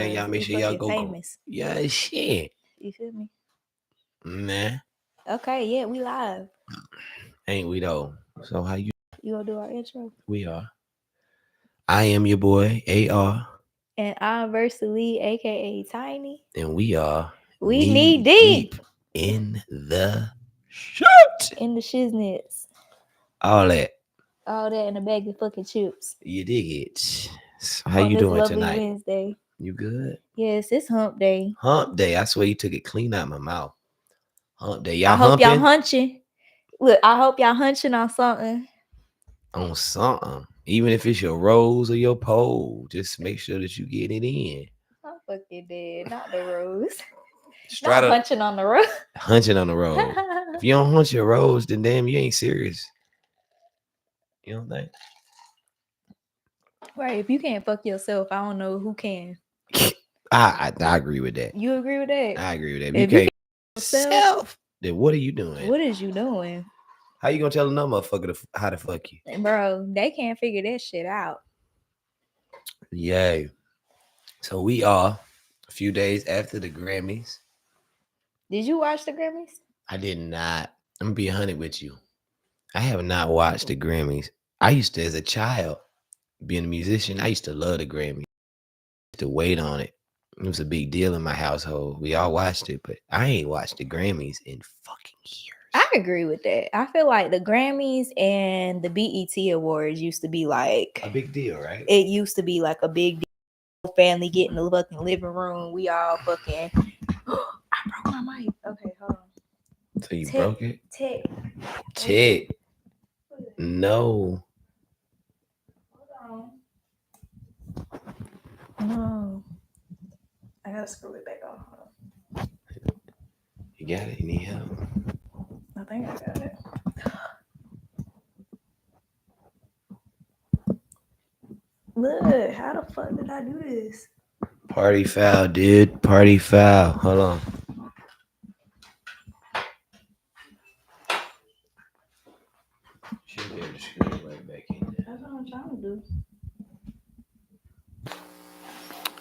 And y'all make We sure y'all fucking go. famous. Yeah, shit. You feel me? Nah, Okay, yeah, we live. ain't we though? So how you? You gonna do our intro? We are. I am your boy AR, And I'm Versally, aka Tiny. and we are We knee knee deep in the shirt. in the shiznits. All that. All that in a bag of fucking chips. You dig it? So how On you this doing lovely tonight? Wednesday. You good? Yes, it's hump day. Hump day. I swear you took it clean out my mouth. Hump day. I Y'all hope y'all humping hunching. Look, I hope y'all hunching on something. on something. Even if it's your rose or your pole, just make sure that you get it in. I'm fucking dead. Not the rose. Straight Not up hunching on the rose. hunching on the road. If you don't hunch your rose, then damn, you ain't serious. You don't think? Right. If you can't fuck yourself, I don't know who can. I agree with that. You agree with that? I agree with that. If You you can't yourself, yourself, then what are you doing? what is you doing? How you gonna tell another motherfucker how to fuck you? Bro, they can't figure that shit out. Yay. So we are a few days after the Grammys. Did you watch the Grammys? I did not. I'm gonna be 100 with you. I have not watched the Grammys. I used to, as a child, being a musician, I used to love the Grammys. I used to wait on it. It was a big deal in my household. We all watched it, but I ain't watched the Grammys in fucking years. I agree with that. I feel like the Grammys and the BET Awards used to be like A big deal, right? it used to be like a big deal. Family get in the fucking living room. We all fucking I broke my mic. Okay, hold on. So you broke it? Tick. Tick. No. Hold on. No. I gotta screw it back on. You got it? You need help? I think I got it. Look, how the fuck did I do this? Party foul, dude. Party foul. Hold on. Should be able to screw it right back in there. That's what I'm trying to do.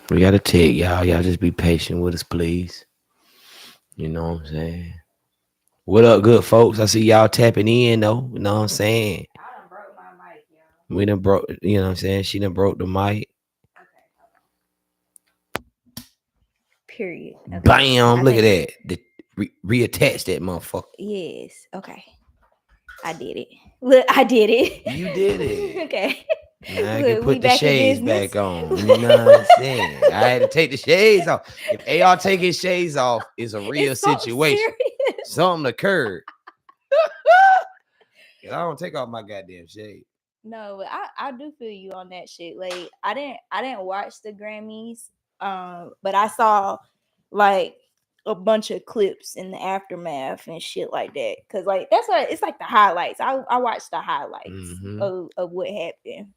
We got to take y'all. Y'all just be patient with us, please. You know what I'm saying? What up, good folks? I see y'all tapping in, though. You know what I'm saying? I done broke my mic, y'all. We done broke, you know what I'm saying? She done broke the mic. Period. Okay. Bam. Look at that. Reattach that motherfucker. Yes. Okay. I did it. Look, I did it. You did it. Okay. Now I Look, can we put the back in shades business. back on. You know what I'm saying? I had to take the shades off. If AR taking shades off is a real It's something situation. serious. Something occurred. I don't take off my goddamn shade. No, but I do feel you on that shit. Like I didn't watch the Grammys, but I saw like a bunch of clips in the aftermath and shit like that. Cause like that's what it's like the highlights. I watched the highlights of what happened.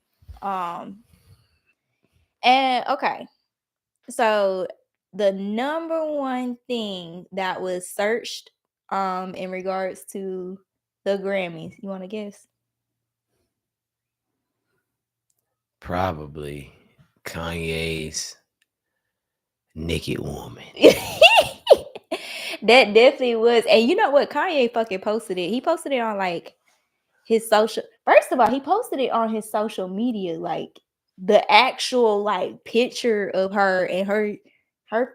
And okay, so the number one thing that was searched in regards to the Grammys, you want to guess? Probably Kanye's naked woman. That definitely was. And you know what? Kanye fucking posted it. He posted it on like his social. First of all, he posted it on his social media, like the actual like picture of her and her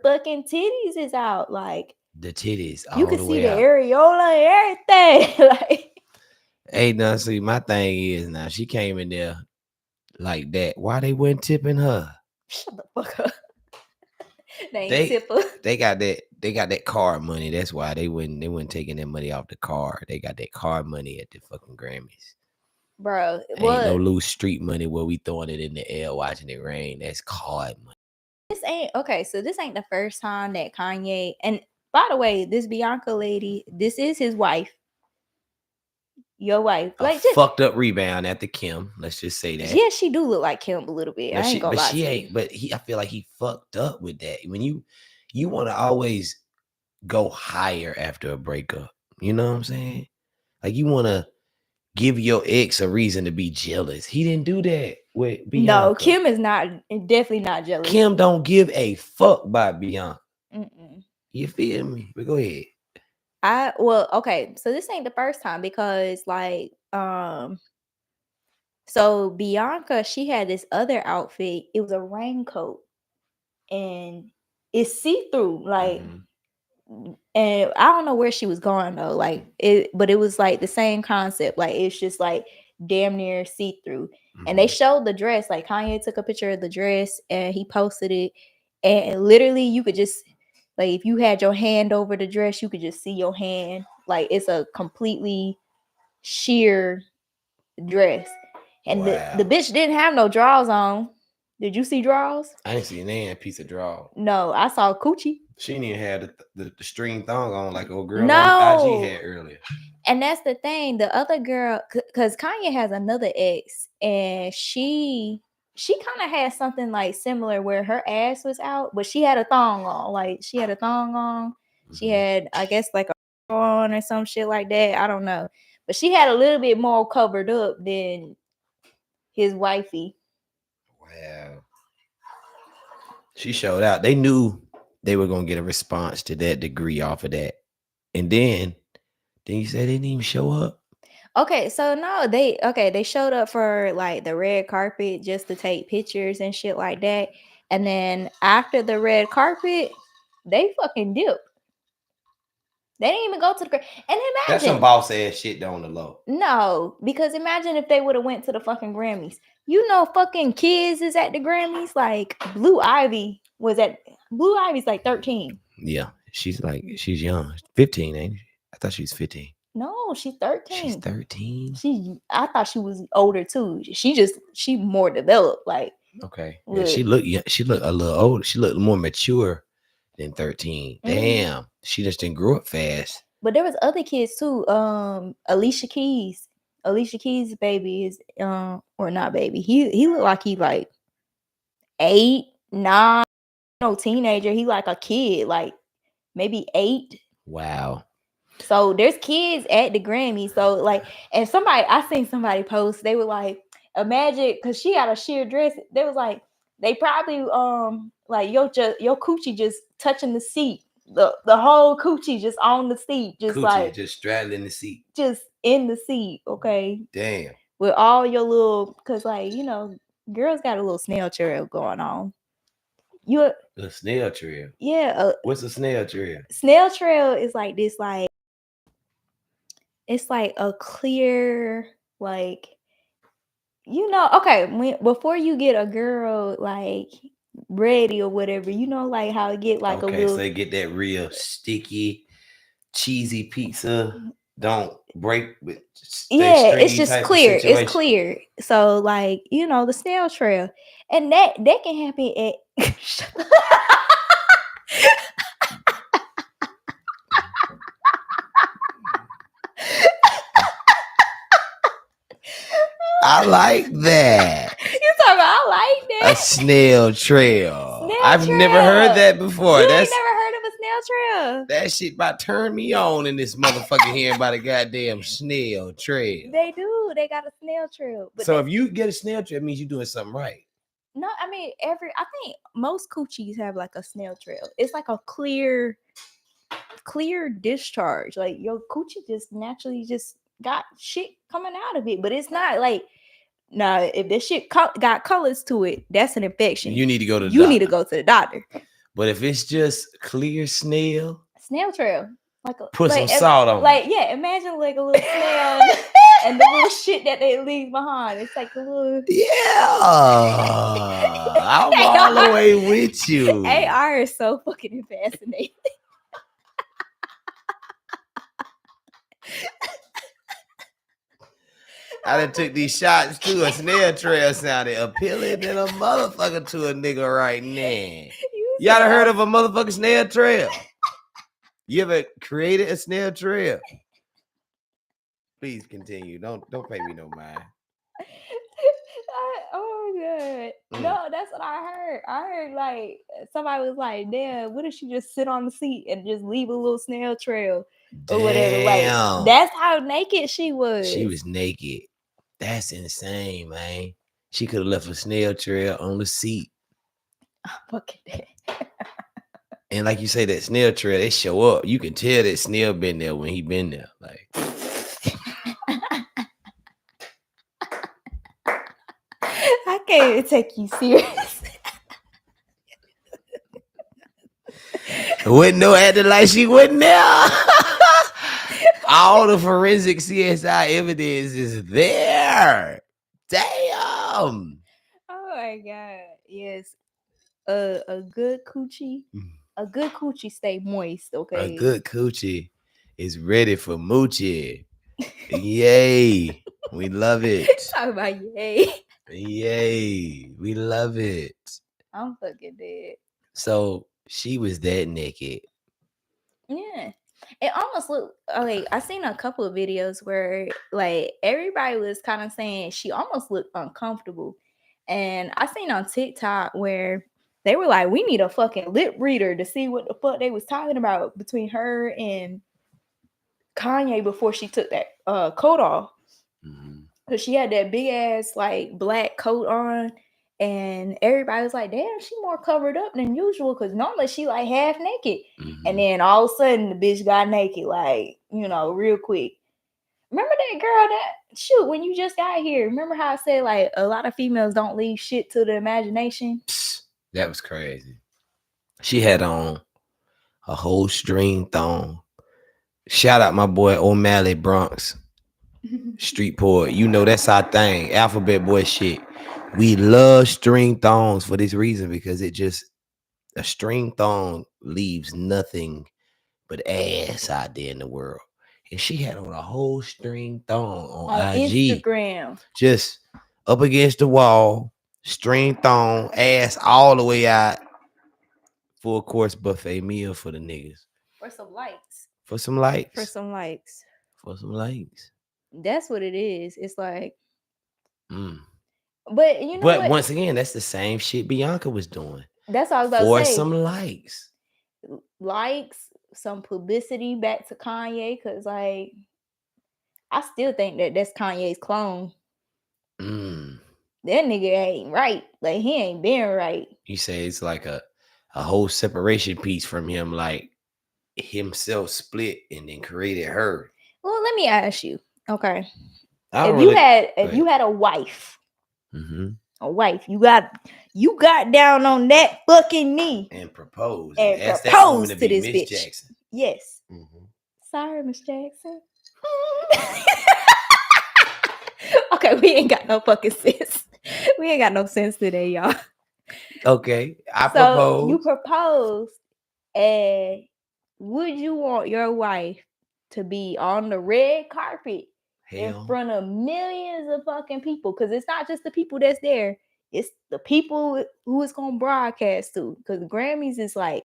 fucking titties is out. Like The titties all you can the see way the out. areola and everything. Like Hey, now see, my thing is now she came in there like that. Why they weren't tipping her? shut the fuck up. They got that card money. That's why they wouldn't taking that money off the card. They got that card money at the fucking Grammys. Bro, Ain't no loose street money where we throwing it in the air watching it rain. That's card money. This ain't okay. So this ain't the first time that Kanye, and by the way, this Bianca lady, this is his wife. Your wife, Like just fucked up rebound after Kim. Let's just say that. Yeah, she do look like Kim a little bit. I ain't gonna lie to you. But I feel like he fucked up with that. When you want to always go higher after a breakup. You know what I'm saying? Like you want to give your ex a reason to be jealous. He didn't do that. with No, Bianca. Kim is not definitely not jealous. Kim don't give a fuck about Bianca. Mm-mm. You feel me? But go ahead. Okay, so this ain't the first time because like so Bianca, she had this other outfit. It was a raincoat and it's see-through, like and I don't know where she was going though, like it, but it was like the same concept. Like it's just like damn near see-through. And they showed the dress, like Kanye took a picture of the dress and he posted it. And literally you could just like if you had your hand over the dress, you could just see your hand. Like it's a completely sheer dress. And the Wow. bitch didn't have no drawers on. Did you see drawers? I didn't see an piece of draw. No, I saw coochie. She didn't even have the string thong on like old girl on No. IG had earlier. And that's the thing. The other girl, because Kanye has another ex, and she kind of had something like similar where her ass was out, but she had a thong on. Like she had a thong on. She had, I guess, like a on or some shit like that. I don't know, but she had a little bit more covered up than his wifey. Wow. She showed out. They knew they were gonna get a response to that degree off of that. And then you said they didn't even show up. Okay, so no, they showed up for like the red carpet just to take pictures and shit like that. And then after the red carpet, they fucking dipped. They didn't even go to the and imagine That's some boss ass shit on the low. No, because imagine if they would have went to the fucking Grammys. You know, fucking kids is at the Grammys. Like Blue Ivy's like 13. Yeah, she's young, 15, ain't she? I thought she was 15. No, she's 13. She's 13. I thought she was older too. She more developed. Like okay, yeah, she looked a little older. She looked more mature than 13. Damn, she just didn't grow up fast. But there was other kids too. Alicia Keys' baby is or not baby. He looked like he like 8, 9, no teenager. He like a kid, like maybe 8. Wow. So there's kids at the Grammy. So like, and I seen somebody post. They were like, imagine because she had a sheer dress. They was like, they probably like your coochie just touching the seat. The whole coochie just on the seat, just coochie like just straddling the seat, just in the seat. Okay, damn. With all your little, cause like you know, girls got a little snail trail going on. A snail trail. Yeah. What's a snail trail? Snail trail is like this, like it's like a clear, like you know. Okay, before you get a girl like ready or whatever, you know, like how it get like a little. So they get that real sticky, cheesy pizza. Don't break with. It's just clear. It's clear. So like you know the snail trail, and that can happen at. I like that. You talking about I like that. A snail trail. I've never heard that before. You ain't never heard of a snail trail. That shit about turn me on in this motherfucking hearing about a goddamn snail trail. They do. They got a snail trail. But so if you get a snail trail, it means you're doing something right. No, I mean I think most coochies have like a snail trail. It's like a clear discharge. Like your coochie just naturally just got shit coming out of it, but it's not like if this shit got colors to it, that's an infection. You need to go to the doctor. But if it's just clear snail trail, like put some salt on. Like imagine like a little snail and the little shit that they leave behind. It's like a little I'm all the way with you. AR is so fucking fascinating. I done took these shots too. A snail trail sounded appealing than a motherfucker to a nigga right now. Y'all done heard of a motherfucking snail trail? You ever created a snail trail? Please continue. Don't pay me no mind. Oh my god. No, that's what I heard. I heard like somebody was like, damn, what if she just sit on the seat and just leave a little snail trail or whatever? Like that's how naked she was. She was naked. That's insane, man. She could have left a snail trail on the seat. Fucking dead. And like you say, that snail trail, they show up. You can tell that snail been there when he been there. Like, I can't even take you serious. wouldn't know acting like she wasn't there. All the forensic CSI evidence is there. Damn. Oh my god. Yes. A good coochie. A good coochie stay moist, A okay? good coochie is ready for moochie. Yay. We love it. Talk about yay. Yay. We love it. I'm fucking dead. So she was that naked. Yeah. It almost looked like I seen a couple of videos where like everybody was kind of saying she almost looked uncomfortable. And I seen on TikTok where they were like, we need a fucking lip reader to see what the fuck they was talking about between her and Kanye before she took that coat off. Mhm. Cause she had that big ass like black coat on. And everybody was like, damn, she more covered up than usual. Cause normally she like half naked. Mhm. And then all of a sudden the bitch got naked, like, you know, real quick. Remember that girl that shoot when you just got here? Remember how I said like a lot of females don't leave shit to the imagination? Psst, that was crazy. She had on a whole string thong. Shout out my boy O'Malley Bronx, street poet. You know that's our thing. Alphabet boy shit. We love string thongs for this reason because it just a string thong leaves nothing but ass out there in the world. And she had on a whole string thong on IG. Instagram. Just up against the wall, string thong, ass all the way out. Full course buffet meal for the niggas. For some likes. For some likes. For some likes. For some likes. That's what it is. It's like, Mm. but you know But what? once again, that's the same shit Bianca was doing. That's all I was about For to say. some likes. Likes, some publicity back to Kanye, because like I still think that that's Kanye's clone. Mm. That nigga ain't right. Like he ain't been right. You say it's like a whole separation piece from him, like himself split and then created her. Well, let me ask you. Okay. I If really, you had a wife, mm-hmm. a wife, you got down on that fucking knee and proposed and asked that woman proposed to to be this Miss bitch. Jackson. Yes. Mm-hmm. Sorry, Miss Jackson. Okay, we ain't got no fucking sense. We ain't got no sense today, y'all. Okay, I So propose. you proposed, and would you want your wife to be on the red carpet in front of millions of fucking people? Because it's not just the people that's there, it's the people who it's gonna broadcast to. Because the Grammys is like,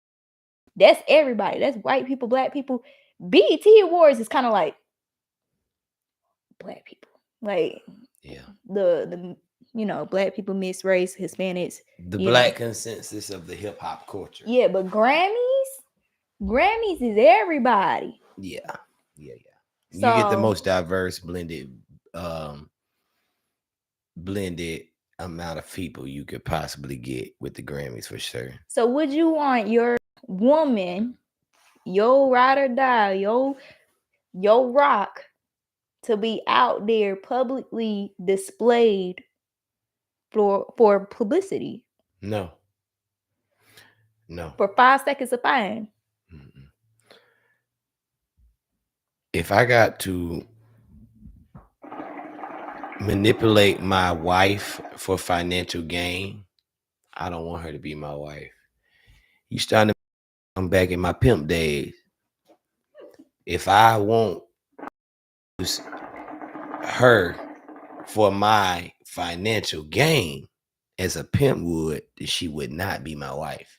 that's everybody. That's white people, black people. BET Awards is kind of like black people. Like, yeah, the you know, black people, mixed race, Hispanics. The black consensus of the hip hop culture. Yeah, but Grammys is everybody. Yeah. You So, get the most diverse blended amount of people you could possibly get with the Grammys for sure. So would you want your woman, your ride or die, your rock, to be out there publicly displayed for publicity? No. For 5 seconds of fame. Mm-mm. If I got to manipulate my wife for financial gain, I don't want her to be my wife. You starting to come back in my pimp days. If I want her for my financial gain as a pimp would, she would not be my wife.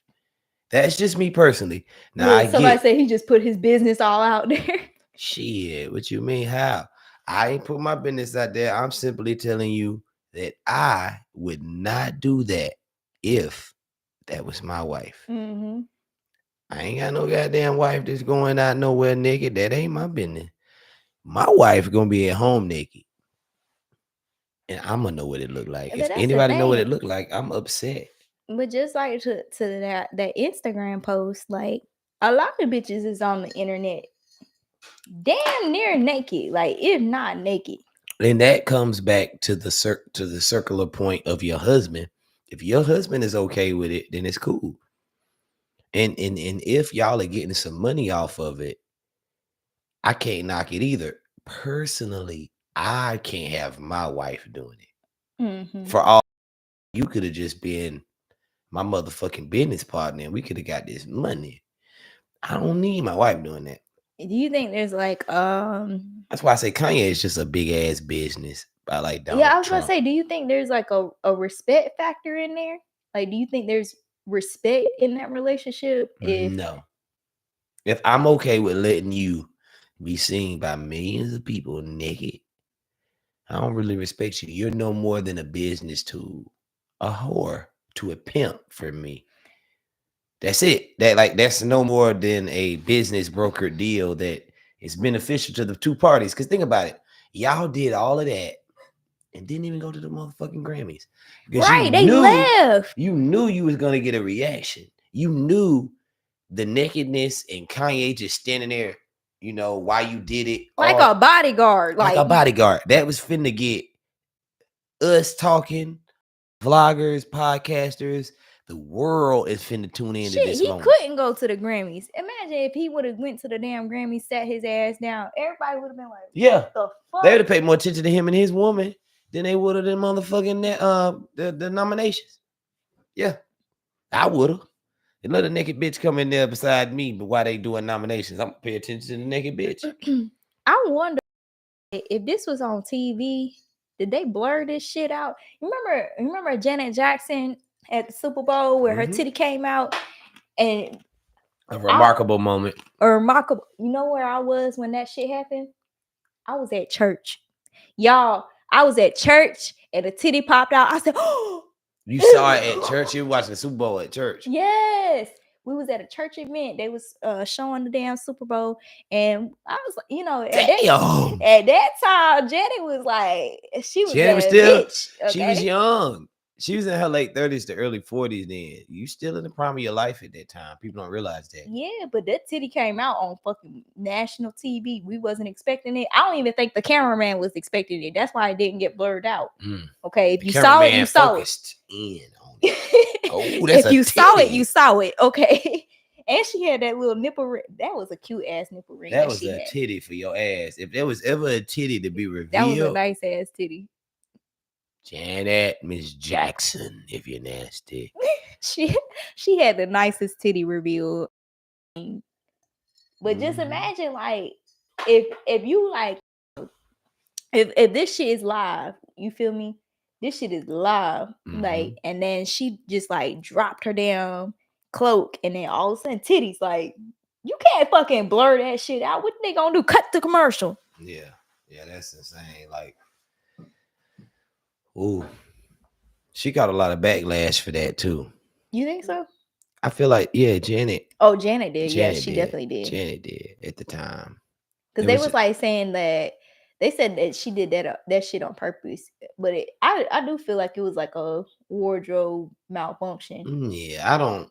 That's just me personally. Now Look, somebody said he just put his business all out there. Shit, what you mean? How? I ain't put my business out there. I'm simply telling you that I would not do that if that was my wife. Mm-hmm. I ain't got no goddamn wife that's going out nowhere naked. That ain't my business. My wife gonna be at home naked. and I'm gonna know what it looked like. But If that's the anybody know what thing. it looked like, I'm upset. But just like to that Instagram post, like a lot of bitches is on the internet damn near naked, like if not naked. And that comes back to the circular point of your husband. If your husband is okay with it, then it's cool. And if y'all are getting some money off of it, I can't knock it either. Personally, I can't have my wife doing it. Mm-hmm. For all you could have just been my motherfucking business partner, and we could have got this money. I don't need my wife doing that. Do you think there's like That's why I say Kanye is just a big ass business by like Donald yeah, I was gonna Trump. say, do you think there's like a respect factor in there? Like, do you think there's respect in that relationship? No. If I'm okay with letting you be seen by millions of people naked, I don't really respect you. You're no more than a business tool, a whore to a pimp for me. That's it. That's no more than a business broker deal that is beneficial to the two parties. Because think about it, y'all did all of that and didn't even go to the motherfucking Grammys because right, they left you knew you was gonna get a reaction. You knew the nakedness and Kanye just standing there, why you did it, like a bodyguard, like a bodyguard. That was finna get us talking, vloggers, podcasters. The world is finna tune into shit, this he moment. couldn't go to the Grammys. Imagine if he would have went to the damn Grammys, sat his ass down. Everybody would have been like, Yeah, what the fuck? They would have paid more attention to him and his woman than they would have the motherfucking the nominations. Yeah, I would have. And let a naked bitch come in there beside me, but while they doing nominations, I'm gonna pay attention to the naked bitch. I wonder if this was on TV, did they blur this shit out? Remember Janet Jackson at the Super Bowl where her titty came out, and a remarkable moment. A remarkable. You know where I was when that shit happened? I was at church, y'all. I was at church and the titty popped out. I said, "Oh." You saw it at church? You were watching the Super Bowl at church? Yes. We was at a church event. They was showing the damn Super Bowl. And I was like, at that time, Janet was like, she was Janet was that still, bitch. Okay? She was young. She was in her late 30s to early 40s then. You still in the prime of your life at that time. People don't realize that. Yeah, but that titty came out on fucking national TV. We wasn't expecting it. I don't even think the cameraman was expecting it. That's why it didn't get blurred out. Okay, if you saw it, you saw it. In on it. Oh, that's if you saw it, you saw it. Okay. And she had that little nipple ring. That was a cute ass nipple ring. That was a titty for your ass. If there was ever a titty to be revealed, that was a nice ass titty. Janet, Miss Jackson, if you're nasty. she had the nicest titty reveal. But just imagine, like, if you like, if this shit is live, you feel me? This shit is live, like, and then she just like dropped her damn cloak, and then all of a sudden titties, like, you can't fucking blur that shit out. What they gonna do? Cut the commercial? Yeah, that's insane. Like, ooh, she got a lot of backlash for that too. You think so? I feel like, yeah, Janet. Oh, Janet did. Yeah, she definitely did. Janet did at the time. Because they was like saying that they said that she did that shit on purpose. But I do feel like it was like a wardrobe malfunction. Yeah,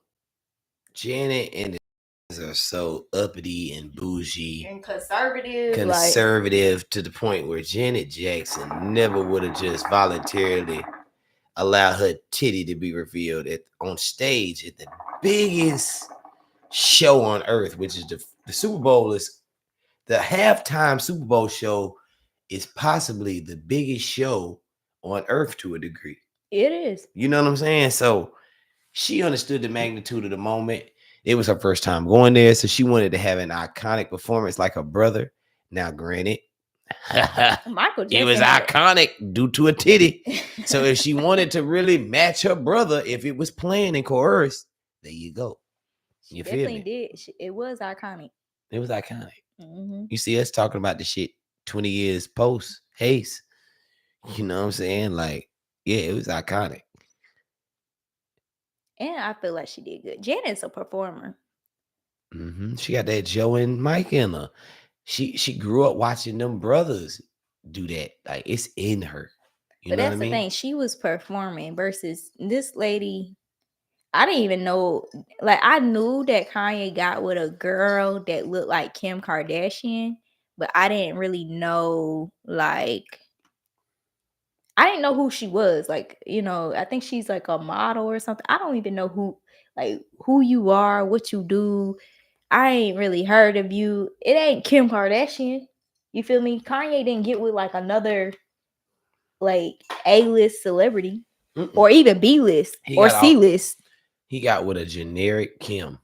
Janet and the are so uppity and bougie and conservative to the point where Janet Jackson never would have just voluntarily allowed her titty to be revealed on stage at the biggest show on earth, which is the Super Bowl. Is the halftime Super Bowl show is possibly the biggest show on earth to a degree. It is. You know what I'm saying? So she understood the magnitude of the moment. It was her first time going there, so she wanted to have an iconic performance like her brother. Now, granted, Michael Jackson, it was iconic due to a titty. So if she wanted to really match her brother, if it was planned and coerced, there you go. You feel me? Did. It was iconic. It was iconic. You see us talking about the shit 20 years post Haze. You know what I'm saying? Like, yeah, it was iconic. And I feel like she did good. Janet's a performer. She got that Joe and Mike in her. She grew up watching them brothers do that. Like, it's in her. You But know what I that's the mean? thing. She was performing versus this lady. I didn't even know. Like, I knew that Kanye got with a girl that looked like Kim Kardashian, but I didn't really know. Like, I didn't know who she was. Like, I think she's like a model or something. I don't even know who you are, what you do. I ain't really heard of you. It ain't Kim Kardashian. You feel me? Kanye didn't get with like another like A-list celebrity Mm-mm. or even B-list He or got off. C-list. He got with a generic Kim,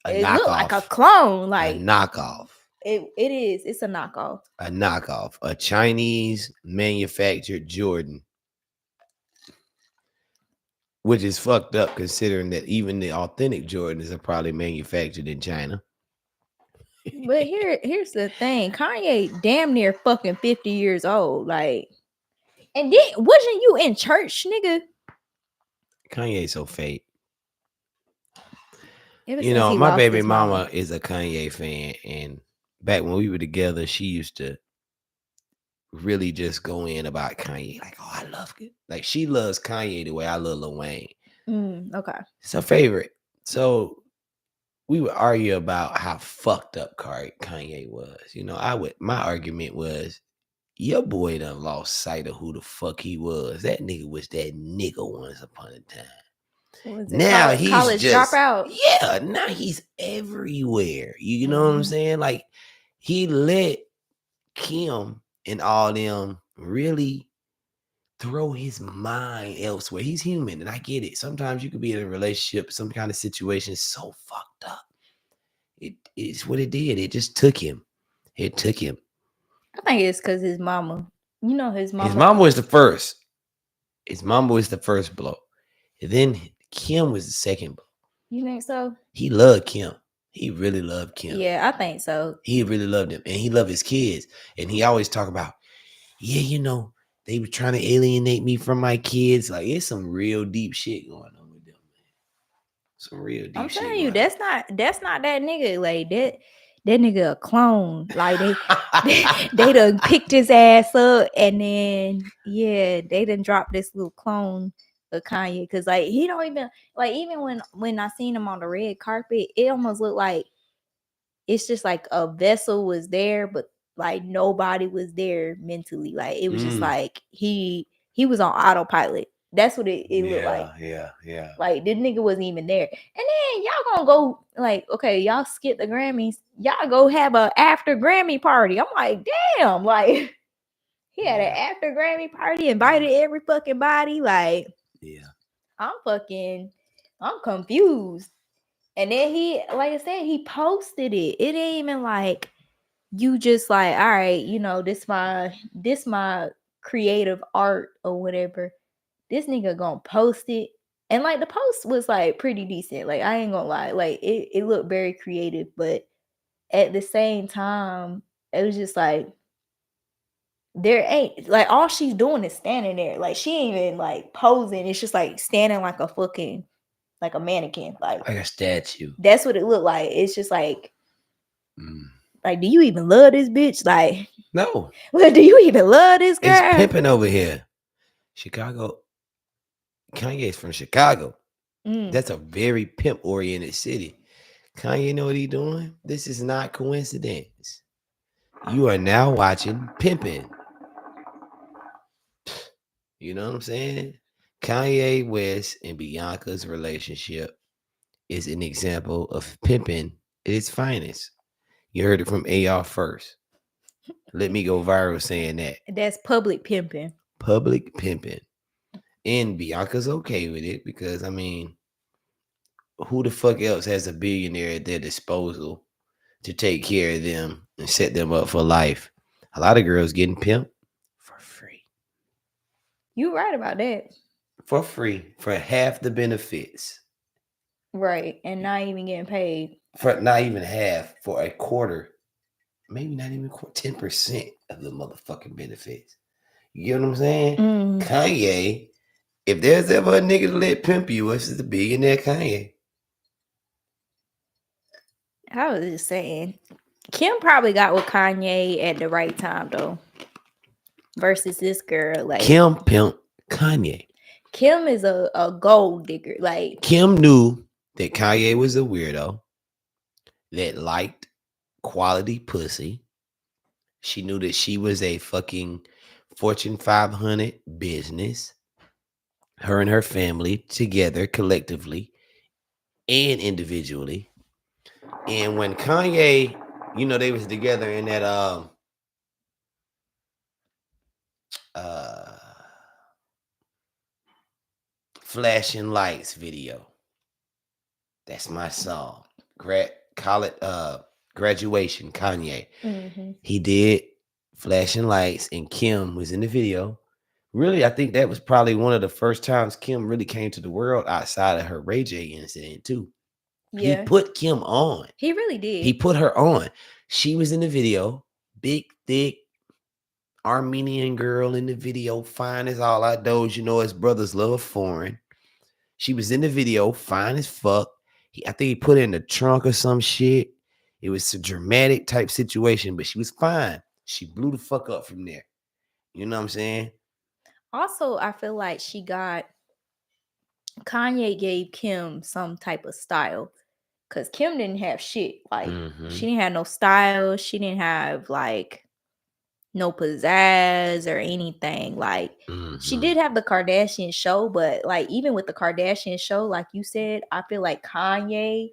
a It looked like a knockoff, clone. a Like knockoff, it is. It's a knockoff. a knockoff, a Chinese manufactured Jordan, which is fucked up considering that even the authentic Jordans are probably manufactured in China. But here's the thing. Kanye damn near fucking 50 years old. Like, and then wasn't you in church, nigga? Kanye's so fake. Ever You since know, he my lost baby his mama. mama is a Kanye fan, and back when we were together, she used to really just go in about Kanye. Like, oh, I love it. Like, she loves Kanye the way I love Lil Wayne. Okay. It's her favorite. So we would argue about how fucked up Kanye was. You know, my argument was your boy done lost sight of who the fuck he was. That nigga was that nigga once upon a time. What was it? Now he's College just, dropout? yeah, now he's everywhere. You know what I'm Mhm. saying? Like, he let Kim and all them really throw his mind elsewhere. He's human, and I get it. Sometimes you could be in a relationship, some kind of situation so fucked up. It's what it did. It just took him. It took him. I think it's because his mama. His His mama. mom was the first. His mama was the first blow. And then Kim was the second blow. You think so? He loved Kim. He really loved Kim. Yeah, I think so. He really loved him. And he loved his kids. And he always talk about, yeah, they were trying to alienate me from my kids. Like, it's some real deep shit going on with them, man. Some real I'm deep shit telling you, going on. that's not that nigga. Like that nigga a clone. Like they done picked his ass up and then they done dropped this little clone of Kanye. Cause like he don't even like even when I seen him on the red carpet, it almost looked like it's just like a vessel was there, but like nobody was there mentally. Like it was just Mm. like he was on autopilot. That's what it looked like. Yeah. Like this nigga wasn't even there. And then y'all gonna go like, okay, y'all skip the Grammys. Y'all go have a after Grammy party. I'm like, damn, like he had an Yeah. after Grammy party, invited every fucking body. Like, Yeah. I'm confused. And then he, like I said, he posted it. It ain't even like you just like, all right, this my creative art or whatever. This nigga gonna post it. And like the post was like pretty decent. Like I ain't gonna lie. Like it looked very creative, but at the same time, it was just like there ain't like all she's doing is standing there. Like she ain't even like posing. It's just like standing like a fucking like a mannequin. Like Like a statue. that's what it looked like. It's just Mm. like, do you even love this bitch? Like, No. well, do you even love this It's girl? pimping over here. Chicago. Kanye's from Chicago. Mm. That's a very pimp oriented city. Kanye know what he doing? This is not coincidence. You are now watching Pimpin'. You know what I'm saying? Kanye West and Bianca's relationship is an example of pimping at its finest. You heard it from AR first. Let me go viral saying that. That's public pimping. Public pimping. And Bianca's okay with it because, I mean, who the fuck else has a billionaire at their disposal to take care of them and set them up for life? A lot of girls getting pimped for free. You right about that. For free. For half the benefits. Right. And not even getting paid. For not even half, for a quarter. Maybe not even 10% of the motherfucking benefits. You get what I'm saying? Mm. Kanye, if there's ever a nigga to let pimp you, it's the billionaire Kanye. I was just saying. Kim probably got with Kanye at the right time though. versus this girl. Like Kim pimp Kanye. Kim is a gold digger. Like Kim knew that Kanye was a weirdo that liked quality pussy. She knew that she was a fucking Fortune 500 business. Her and her family together collectively and individually. And when Kanye, they was together in that uh flashing lights video. That's my song. Call it graduation, Kanye. mm-hmm. He did flashing lights, and Kim was in the video. Really, I think that was probably one of the first times Kim really came to the world outside of her Ray J incident, too. He Yeah, put Kim on. he really He did. put her on. She was in the video, big, thick Armenian girl in the video, fine as all outdoors. His brothers love foreign. She was in the video, fine as fuck. I think he put her in the trunk or some shit. It was a dramatic type situation, but she was fine. She blew the fuck up from there. You know what I'm saying? Also, I feel like Kanye gave Kim some type of style. Cause Kim didn't have shit. Like Mm-hmm. she didn't have no style. She didn't have like no pizzazz or anything. Like she Mm-hmm. did have the Kardashian show, but like even with the Kardashian show, like you said, I feel like Kanye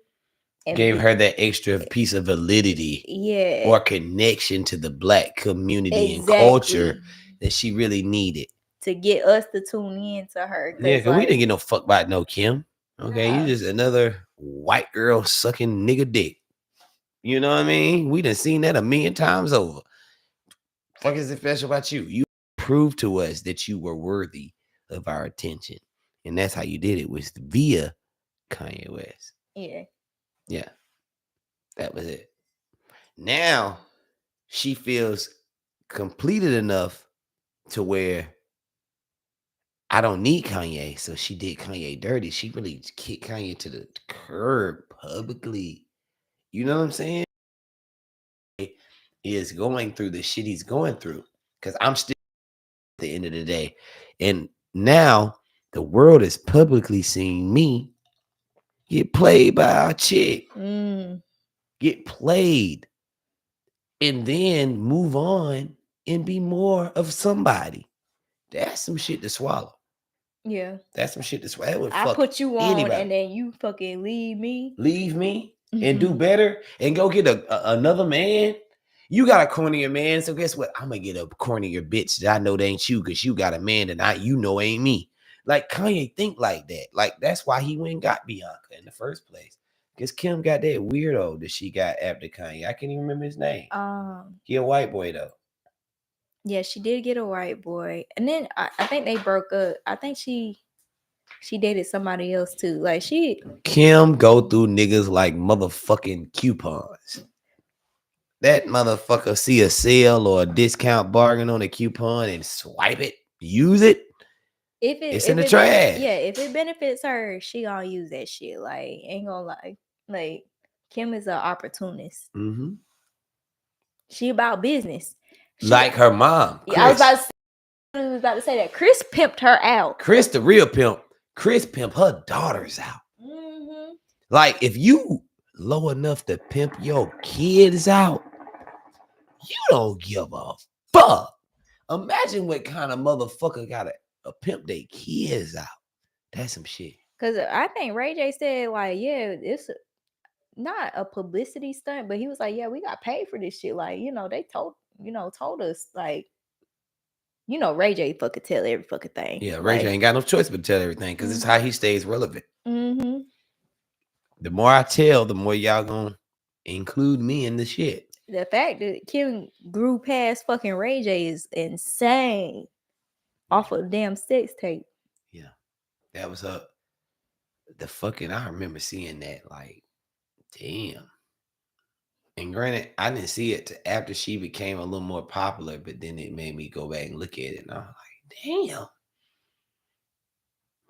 and Gave her that extra piece of validity yeah, or connection to the black community and culture exactly, that she really needed. to get us to tune in to her. Yeah, Cause because we like didn't get no fuck about no Kim. Okay, you nah, just another white girl sucking nigga dick. You know what I mean? We done seen that a million times over. Fuck is it special about you? You proved to us that you were worthy of our attention. And that's how you did it, was via Kanye West. yeah. Yeah, that was it. Now she feels completed enough to where I don't need Kanye. So she did Kanye dirty. She really kicked Kanye to the curb publicly. You know what I'm saying? He is going through the shit he's going through. Because I'm still at the end of the day. And now the world is publicly seeing me get played by a chick. Mm, Get played. And then move on and be more of somebody. That's some shit to swallow. yeah. That's some shit to swallow. That would I fuck put you on anybody. and then you fucking leave me. Leave me and do better and go get another man. You got a cornier man, so guess what? I'm gonna get a cornier bitch that I know that ain't you because you got a man that ain't me. Like Kanye think like that. Like that's why he went and got Bianca in the first place. Because Kim got that weirdo that she got after Kanye. I can't even remember his name. He a white boy though. Yeah, she did get a white boy, and then I think they broke up. I think she dated somebody else too. Like Kim go through niggas like motherfucking coupons. That motherfucker see a sale or a discount bargain on a coupon and swipe it, use it. It's in the trash. Yeah, if it benefits her, she gonna use that shit. Like ain't gonna lie, like Kim is an opportunist. Mm-hmm. She about business. Like her mom. Chris. Yeah, I was about to say that Chris pimped her out. Chris, the real pimp. Chris pimped her daughters out. Mm-hmm. Like if you low enough to pimp your kids out, you don't give a fuck. Imagine what kind of motherfucker got a pimp their kids out. That's some shit. Cause I think Ray J said like, yeah, it's not a publicity stunt, but he was like, yeah, we got paid for this shit. Like, they told us like, Ray J fucking tell every fucking thing. Yeah, Ray J ain't got no choice but to tell everything because it's how he stays relevant. Mm-hmm. The more I tell, the more y'all gonna include me in the shit. The fact that Kim grew past fucking Ray J is insane. Off of damn sex tape. Yeah, that was the fucking. I remember seeing that. Like, damn. And granted, I didn't see it after she became a little more popular, but then it made me go back and look at it, and I was like, damn.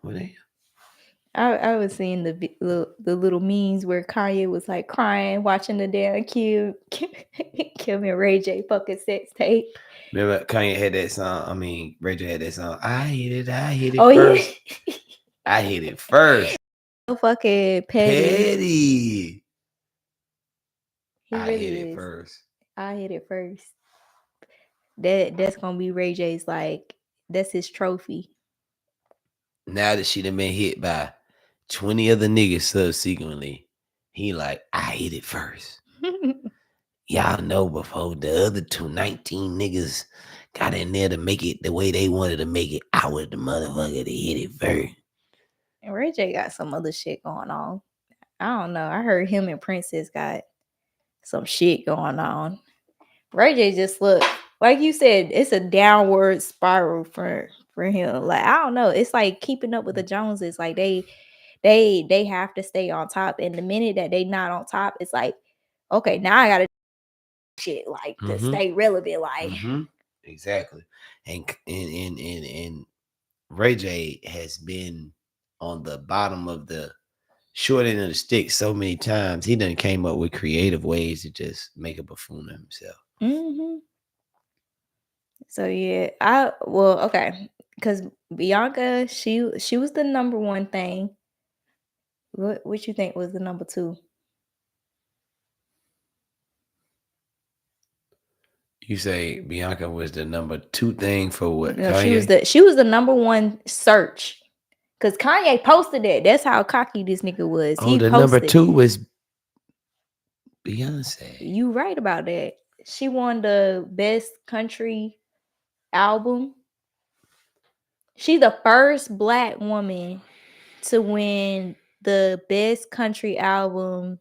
Well, damn. I was seeing the little memes where Kanye was like crying watching the damn Kim and Ray J fucking sex tape. Remember Kanye had that song? I mean, Ray J had that song. I hit it Oh yeah, first. I hit it first. so fucking petty. Petty. He I hit really it is. first. I hit it first. That's gonna be Ray J's like that's his trophy. Now that she done been hit by 20 other niggas subsequently, he like, I hit it first. Y'all know before the other 19 niggas got in there to make it the way they wanted to make it, I was the motherfucker to hit it first. And Ray J got some other shit going on. I don't know. I heard him and Princess got some shit going on. Ray J just look like you said, it's a downward spiral for him. Like I don't know. It's like keeping up with the Joneses. Like they have to stay on top. And the minute that they not on top, it's like, okay, now I gotta shit like to stay relevant. Like Exactly. And Ray J has been on the bottom of the short end of the stick so many times. He done came up with creative ways to just make a buffoon of himself. mm-hmm. So yeah, I well okay, because Bianca she was the number one thing. What you think was the number two? You say Bianca was the number two thing for what? No, Kanye? she was the number one search. Cause Kanye posted it. That's how cocky this nigga was. Oh, He the number posted. two was Beyonce. You right about that. She won the best country album. She's the first black woman to win the best country album.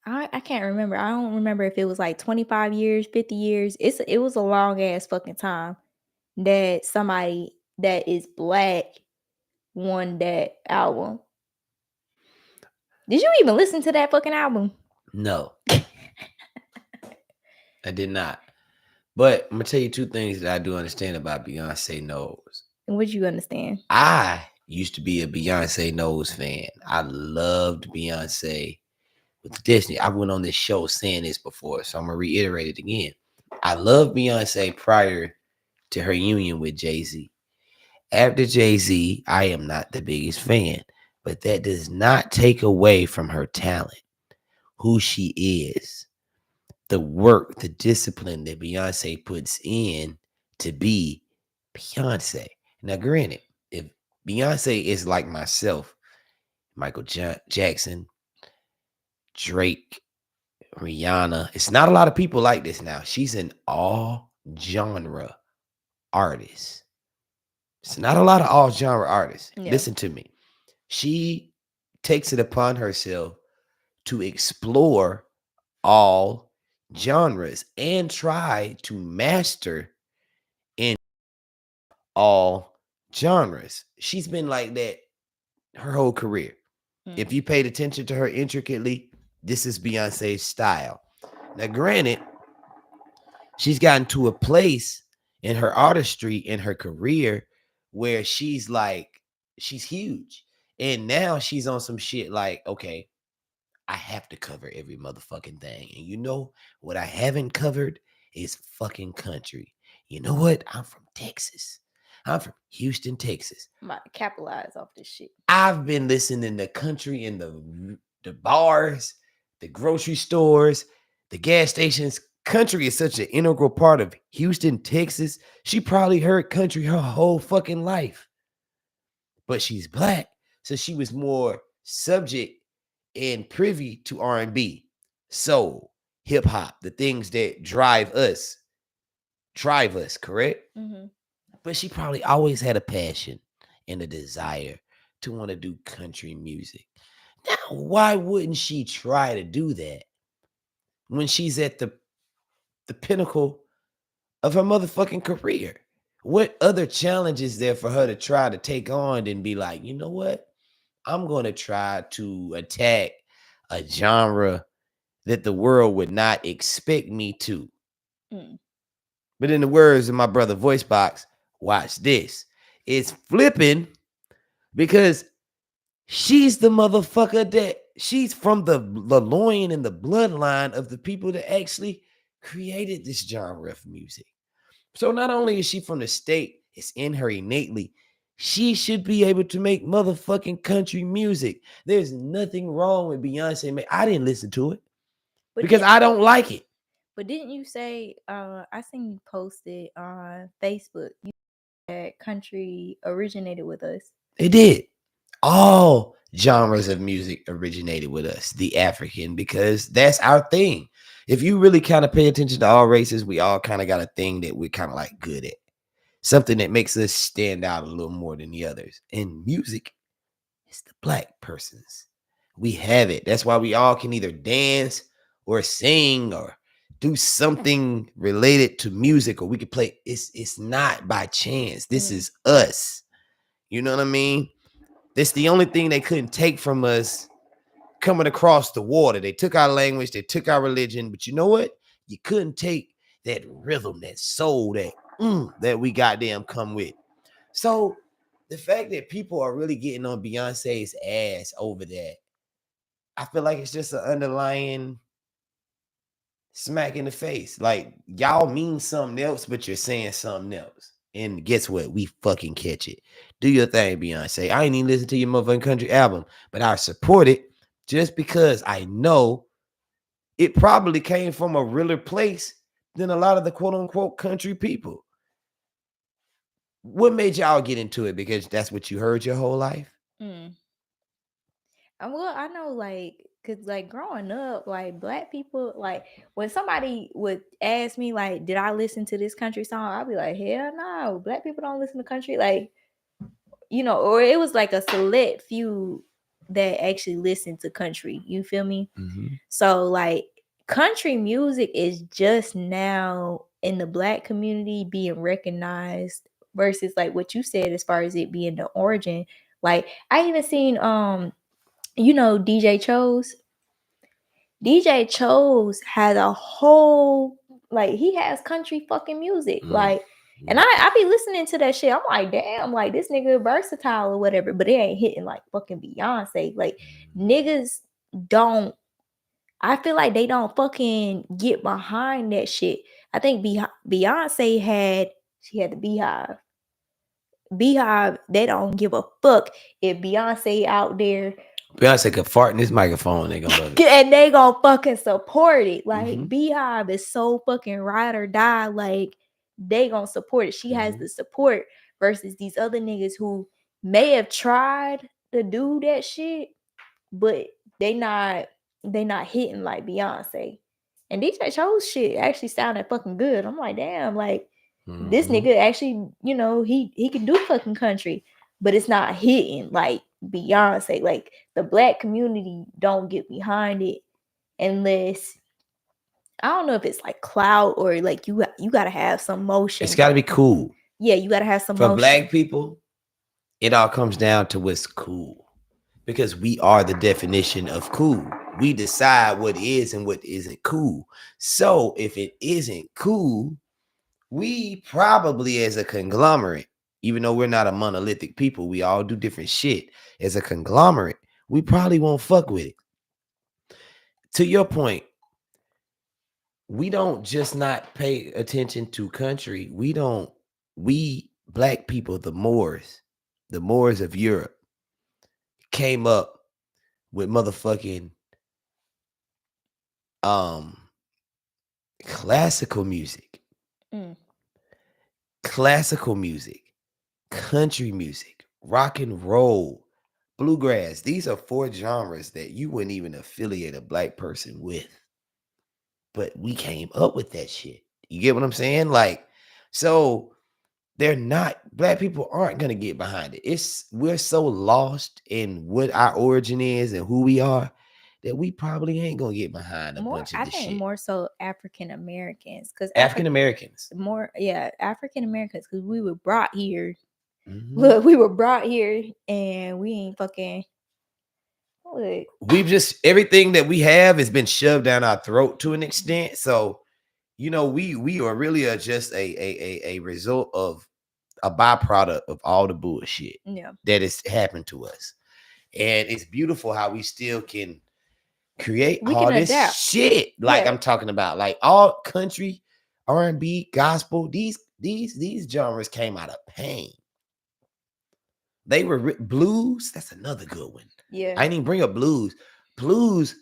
I can't remember. I don't remember if it was like 25 years, 50 years. It was a long ass fucking time that somebody that is black won that album. Did you even listen to that fucking album? No, I did not. But I'm gonna tell you two things that I do understand about Beyonce Knowles. What you understand? I used to be a Beyonce Knowles fan. I loved Beyonce with Disney. I went on this show saying this before, so I'm gonna reiterate it again. I loved Beyonce prior to her union with Jay-Z. After Jay-Z, I am not the biggest fan, but that does not take away from her talent, who she is, the work, the discipline that Beyonce puts in to be Beyonce. Now, granted, if Beyonce is like myself, Michael Jackson, Drake, Rihanna, it's not a lot of people like this now. She's an all genre artist. It's not a lot of all genre artists. Yeah. Listen to me. She takes it upon herself to explore all genres and try to master in all genres. She's been like that her whole career. If you paid attention to her intricately, this is Beyonce's style. Now, granted, she's gotten to a place in her artistry, in her career, where she's huge. And now she's on some shit like, okay, I have to cover every motherfucking thing. And you know what I haven't covered is fucking country. You know what? I'm from Texas. I'm from Houston, Texas. I'm about to capitalize off this shit. I've been listening to country in the bars, the grocery stores, the gas stations. Country is such an integral part of Houston, Texas. She probably heard country her whole fucking life. But she's black, so she was more subject and privy to R&B, soul, hip hop, the things that drive us, correct? Mm-hmm. But she probably always had a passion and a desire to want to do country music. Now, why wouldn't she try to do that when she's at the pinnacle of her motherfucking career? What other challenge is there for her to try to take on and be like, you know what? I'm going to try to attack a genre that the world would not expect me to. But in the words of my brother Voicebox, watch this. It's flipping because she's the motherfucker that she's from the loin and the bloodline of the people that actually created this genre of music. So not only is she from the state, it's in her innately. She should be able to make motherfucking country music. There's nothing wrong with Beyonce. I didn't listen to it But because did I don't like it. but didn't you say I seen you posted on Facebook you that country originated with us? It did. All genres of music originated with us, the African, because that's our thing. If you really kind of pay attention to all races, we all kind of got a thing that we're kind of like good at. Something that makes us stand out a little more than the others. And music is the black person's. We have it. That's why we all can either dance or sing or do something related to music, or we could play. It's not by chance. This Mm. is us. You know what I mean? That's the only thing they couldn't take from us coming across the water. They took our language, they took our religion, but you know what? You couldn't take that rhythm, that soul, that we goddamn come with. So the fact that people are really getting on Beyonce's ass over that, I feel like it's just an underlying smack in the face. Like y'all mean something else, but you're saying something else. And guess what? We fucking catch it. Do your thing, Beyonce. I ain't even listen to your motherfucking country album, but I support it just because I know it probably came from a realer place than a lot of the quote unquote country people. What made y'all get into it? Because that's what you heard your whole life? Mm. Well, I know, like, cause like growing up, like black people, like when somebody would ask me, like, did I listen to this country song? I'd be like, hell no, black people don't listen to country, like, or it was like a select few that actually listen to country. You feel me? Mm-hmm. So like, country music is just now in the black community being recognized versus like what you said as far as it being the origin. Like I even seen DJ Chose. DJ Chose has a whole like he has country fucking music. Like and I be listening to that shit. I'm like, damn, like this nigga versatile or whatever, but it ain't hitting like fucking Beyonce. Like niggas don't I feel like they don't fucking get behind that shit. I think Beyonce she had the Beehive. Beehive, they don't give a fuck if Beyonce out there Beyonce could fart in this microphone. They gonna love it. and they gonna fucking support it. Like Mm-hmm. Beehive is so fucking ride or die. Like they gonna support it. She has the support versus these other niggas who may have tried to do that shit, but they not hitting like Beyonce. And DJ Cho's shit actually sounded fucking good. I'm like, damn, like this nigga actually, he can do fucking country, but it's not hitting like Beyonce. Like the black community don't get behind it unless I don't know if it's like clout or like you gotta have some motion. It's got to be cool. Yeah, you gotta have some For motion. black people, it all comes down to what's cool. Because we are the definition of cool. We decide what is and what isn't cool. So if it isn't cool, we probably as a conglomerate, even though we're not a monolithic people, we all do different shit. As a conglomerate, we probably won't fuck with it. To your point, we don't just not pay attention to country. We black people, the Moors of Europe came up with motherfucking classical music, Mm. classical music, country music, rock and roll, bluegrass. These are 4 genres that you wouldn't even affiliate a black person with. But we came up with that shit. You get what I'm saying? Like, so black people aren't gonna get behind it. We're so lost in what our origin is and who we are that we probably ain't gonna get behind a bunch of I this think shit. more so African Americans, because African Americans. African Americans, because we were brought here. Mhm. Look, we were brought here, and we ain't fucking. Look, We've just everything that we have has been shoved down our throat to an extent. So, we are really just a result of a byproduct of all the bullshit Yeah. that has happened to us. And it's beautiful how we still can create We all can this adapt. shit. Like Yeah. I'm talking about, like all country, R&B, gospel. These genres came out of pain. They were blues. That's another good one. Yeah. I didn't even bring up blues. Blues,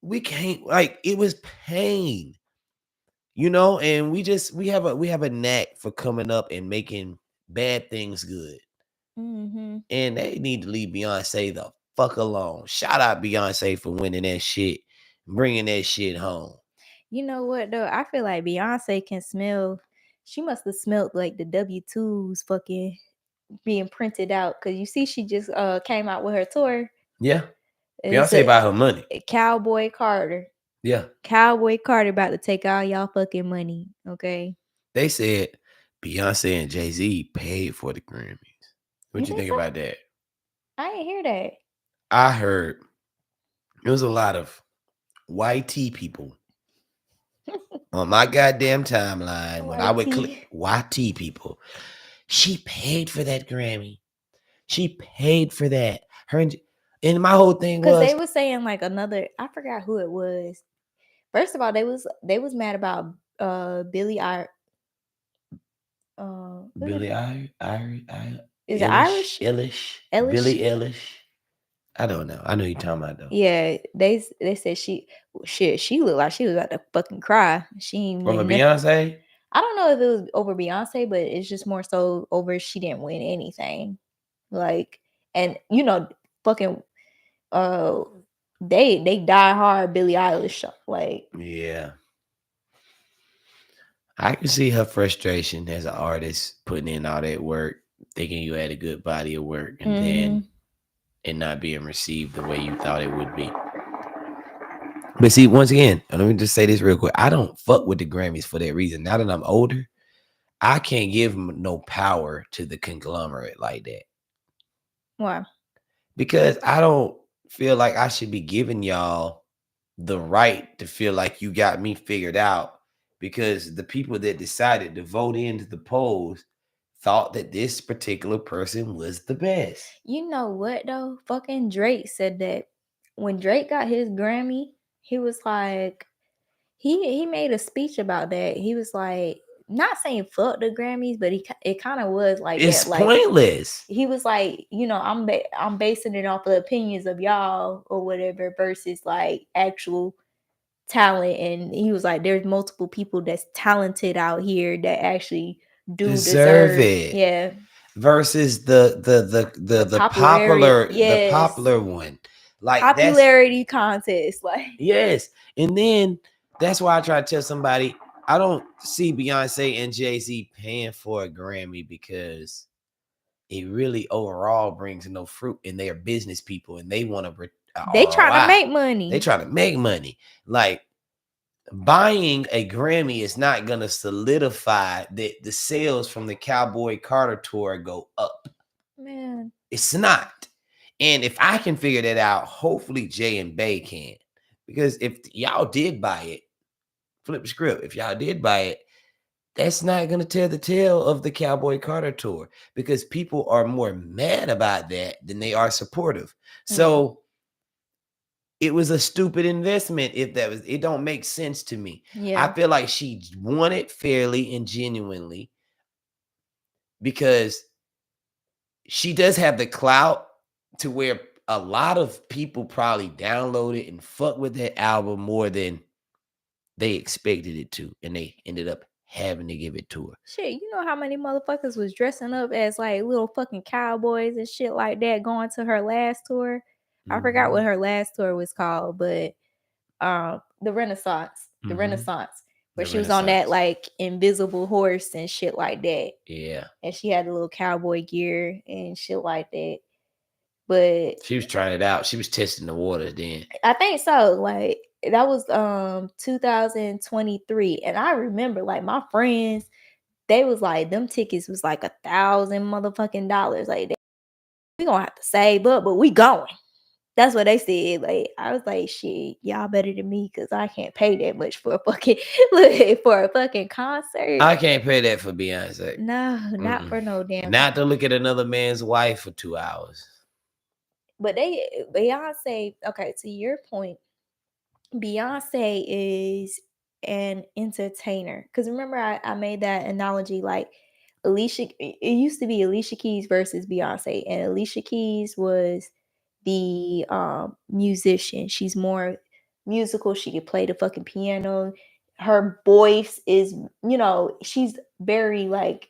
we can't like it was pain, and we have a knack for coming up and making bad things good. Mm-hmm. And they need to leave Beyonce the fuck alone. Shout out Beyonce for winning that shit, bringing that shit home. You know what though? I feel like Beyonce can smell. She must have smelled like the W-2s fucking being printed out. Cause you see, she just came out with her tour. Yeah, It's Beyonce buy her money. a Cowboy Carter. Yeah, Cowboy Carter about to take all y'all fucking money. Okay. they said Beyonce and Jay-Z paid for the Grammys. You What you think think so? about that? I ain't hear that. I heard there was a lot of YT people on my goddamn timeline when I would click YT. YT people. She paid for that Grammy. She paid for that. And my whole thing Cause was they was saying like another. I forgot who it was. First of all, they was mad about Billy who the Billie fuck is it Eilish, Irish? Billie Elish? Eilish. I don't know. I know you're talking about though. Yeah, they said she looked like she was about to fucking cry. She ain't Over win nothing. Beyonce, I don't know if it was over Beyonce, but it's just more so over she didn't win anything. Like, and fucking uh they die hard Billie Eilish. Like, yeah. I can see her frustration as an artist putting in all that work, thinking you had a good body of work, and then it not being received the way you thought it would be. But see, once again, and let me just say this real quick. I don't fuck with the Grammys for that reason. Now that I'm older, I can't give them no power to the conglomerate like that why? because I don't feel like I should be giving y'all the right to feel like you got me figured out because the people that decided to vote into the polls thought that this particular person was the best. You know what though? Fucking Drake said that when Drake got his Grammy, he was like he made a speech about that. He was like not saying fuck the Grammys, but it kind of was like It's that. Like pointless. he was like, I'm basing it off of the opinions of y'all or whatever versus like actual talent. And he was like, there's multiple people that's talented out here that actually do Deserve deserve, it. yeah, Versus the popularity, popular one. Like that's popularity contest, like yes. And then that's why I try to tell somebody I don't see Beyonce and Jay-Z paying for a Grammy because it really overall brings no fruit, and they are business people and they want to they trying to ROI. make They money. try to make money. Like buying a Grammy is not going to solidify that the sales from the Cowboy Carter tour go up. Man, It's not. And if I can figure that out, hopefully Jay and Bay can. Because if y'all did buy it, flip the script. If y'all did buy it, that's not going to tell the tale of the Cowboy Carter tour because people are more mad about that than they are supportive. So it was a stupid investment if that was, it don't make sense to me. yeah, I feel like she won it fairly and genuinely because she does have the clout to where a lot of people probably download it and fuck with that album more than they expected it to, and they ended up having to give it to her. shit. You know how many motherfuckers was dressing up as like little fucking cowboys and shit like that going to her last tour? I forgot what her last tour was called, but the Renaissance, where The she was on that Renaissance. like invisible horse and shit like that, Yeah. and she had a little cowboy gear and shit like that. But She was trying it out. She was testing the waters then. I think so. Like that was 2023, and I remember like my friends, they was like them tickets was like $1,000 motherfucking dollars. Like we gonna have to save up, but we going. That's what they said. Like I was like, shit, y'all better than me because I can't pay that much for a fucking look for a fucking concert. I can't pay that for Beyonce. No, not Mm-mm. for no damn. Not to look at another man's wife for 2 hours. But Beyonce. Okay, to your point, Beyonce is an entertainer. Because remember, I made that analogy like Alicia, it used to be Alicia Keys versus Beyonce, and Alicia Keys was the musician. She's more musical. She could play the fucking piano. Her voice is, she's very like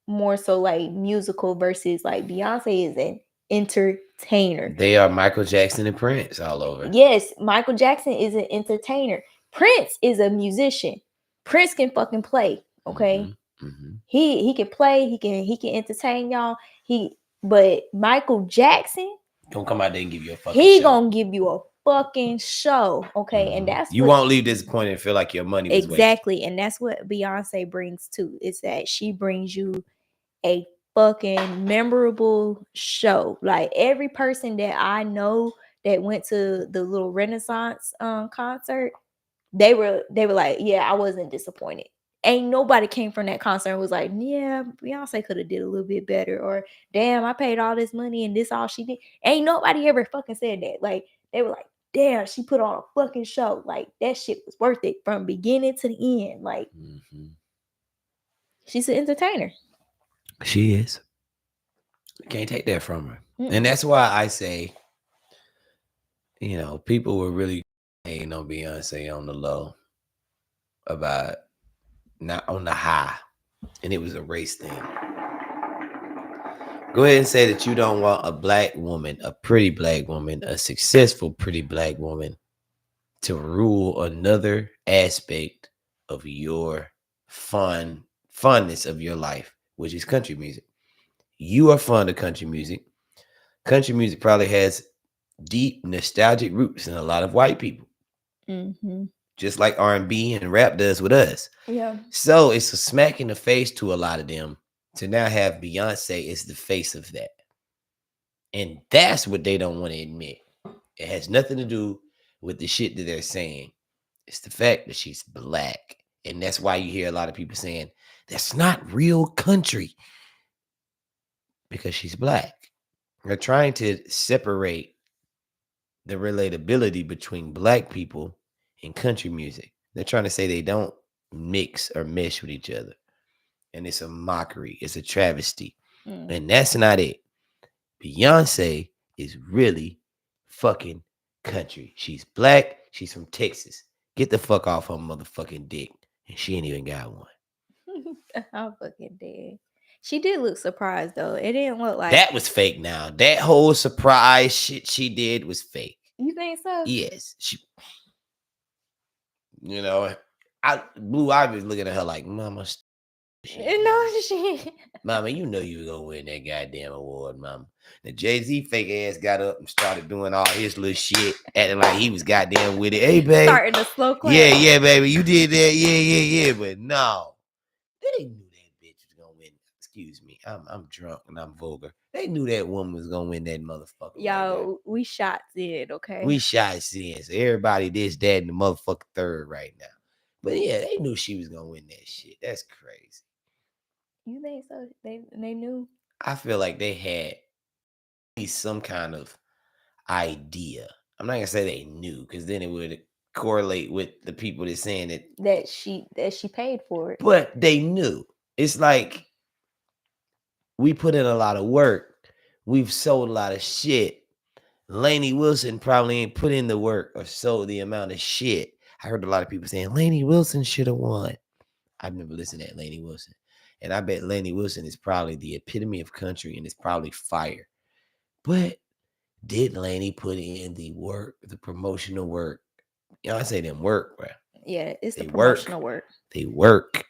more so like musical versus like Beyonce is an entertainer. They are Michael Jackson and Prince all over. Yes, Michael Jackson is an entertainer. Prince is a musician. Prince can fucking play, okay? Mm-hmm, mm-hmm. He can play, he can entertain y'all. But Michael Jackson, Gonna come out there and give you a fucking he show. gonna give you a fucking show, okay? Mm-hmm. And that's you won't leave disappointed and feel like your money was exactly, and that's what Beyonce brings too. Is that she brings you a fucking memorable show. Like every person that I know that went to the little Renaissance concert, they were like, yeah, I wasn't disappointed. Ain't nobody came from that concert and was like, yeah, Beyonce could have did a little bit better, or damn, I paid all this money and this all she did. Ain't nobody ever fucking said that. Like they were like, damn, she put on a fucking show. Like that shit was worth it from beginning to the end. Like Mm-hmm. she's an entertainer. She is. Can't take that from her. Mm-mm. And that's why I say, people were really hating on Beyonce on the low about not on the high. And it was a race thing. Go ahead and say that you don't want a black woman, a pretty black woman, a successful pretty black woman to rule another aspect of your fondness of your life, which is country music. You are fond of country music. Country music probably has deep nostalgic roots in a lot of white people, just like R&B and rap does with us. Yeah. So it's a smack in the face to a lot of them to now have Beyonce as the face of that. And that's what they don't want to admit. It has nothing to do with the shit that they're saying. It's the fact that she's black. And that's why you hear a lot of people saying, that's not real country. Because she's black. They're trying to separate the relatability between black people and country music. They're trying to say they don't mix or mesh with each other. And it's a mockery. It's a travesty. And that's not it. Beyonce is really fucking country. She's black. She's from Texas. Get the fuck off her motherfucking dick. And she ain't even got one. I'm fucking dead. She did look surprised though. It didn't look like that was fake now. That whole surprise shit she did was fake. You think so? Yes. Blue Ivy's looking at her like, Mama, No, she. Mama, you know you were gonna win that goddamn award, Mama. The Jay-Z fake ass got up and started doing all his little shit, acting like he was goddamn with it. Hey, babe. Starting a slow clap. Yeah, baby. You did that. Yeah. But no. They knew that bitch was gonna win. Excuse me. I'm drunk and I'm vulgar. They knew that woman was gonna win that motherfucker. Yo, we shots in, okay? We shots in. So everybody this, that, and the motherfucker third right now. But yeah, they knew she was gonna win that shit. That's crazy. You think so? They knew. I feel like they had some kind of idea. I'm not gonna say they knew, because then it would correlate with the people that's saying that she paid for it. But they knew. It's like we put in a lot of work. We've sold a lot of shit. Lainey Wilson probably ain't put in the work or sold the amount of shit. I heard a lot of people saying Lainey Wilson should have won. I've never listened to Lainey Wilson. And I bet Lainey Wilson is probably the epitome of country and it's probably fire. But did Lainey put in the work, the promotional work? I say them work, bro. Yeah, it's the promotional work. They work.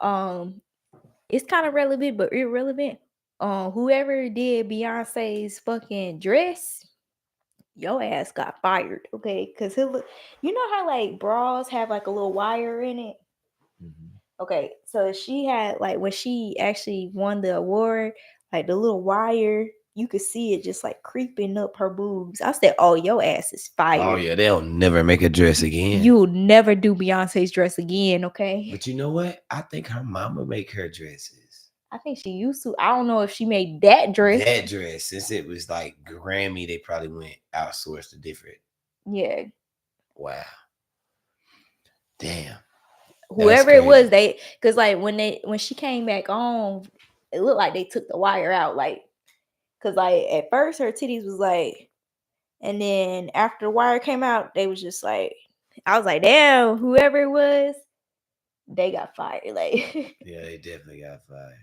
It's kind of relevant, but irrelevant. Whoever did Beyonce's fucking dress, your ass got fired, okay? Because you know how like bras have like a little wire in it. Okay, so she had like when she actually won the award, like the little wire you could see it just like creeping up her boobs. I said, "Oh, your ass is fired. Oh yeah, they'll never make a dress again. You'll never do Beyonce's dress again, okay?" But you know what? I think her mama make her dresses. I think she used to. I don't know if she made that dress. That dress, since it was like Grammy, they probably went outsourced to different. Yeah. Wow. Damn. Whoever it was, crazy. because like when she came back on, it looked like they took the wire out, like, because like at first her titties was like, and then after the wire came out, they was just like, I was like, damn, whoever it was, they got fired. Like, Yeah, they definitely got fired.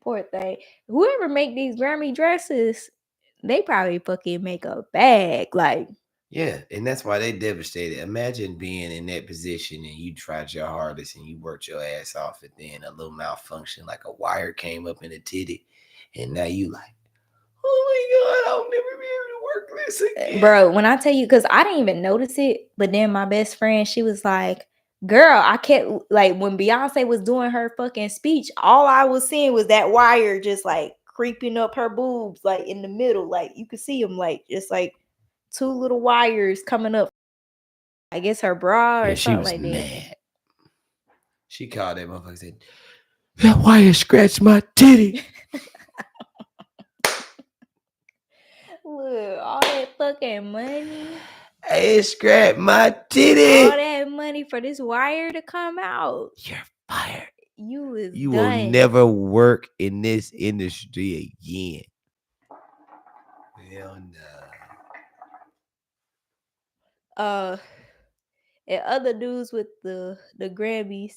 poor thing. Whoever make these Grammy dresses, they probably fucking make a bag. Like, Yeah, and that's why they devastated. Imagine being in that position and you tried your hardest and you worked your ass off, and then a little malfunction, like a wire came up in the titty, and now you like, oh my god, I'll never be able to work this again. bro, when I tell you, because I didn't even notice it, but then my best friend, she was like, girl, I can't, like, when Beyonce was doing her fucking speech, all I was seeing was that wire just like creeping up her boobs, like in the middle. Like, you could see them, like, just like two little wires coming up. I guess her bra or Yeah, she something was like that. mad. She called that motherfucker and said, that wire scratched my titty. Look, all that fucking money. It scratched my All titty. that money for this wire to come out. You're fired. You was You done. will never work in this industry again. Hell no. And other dudes with the Grammys.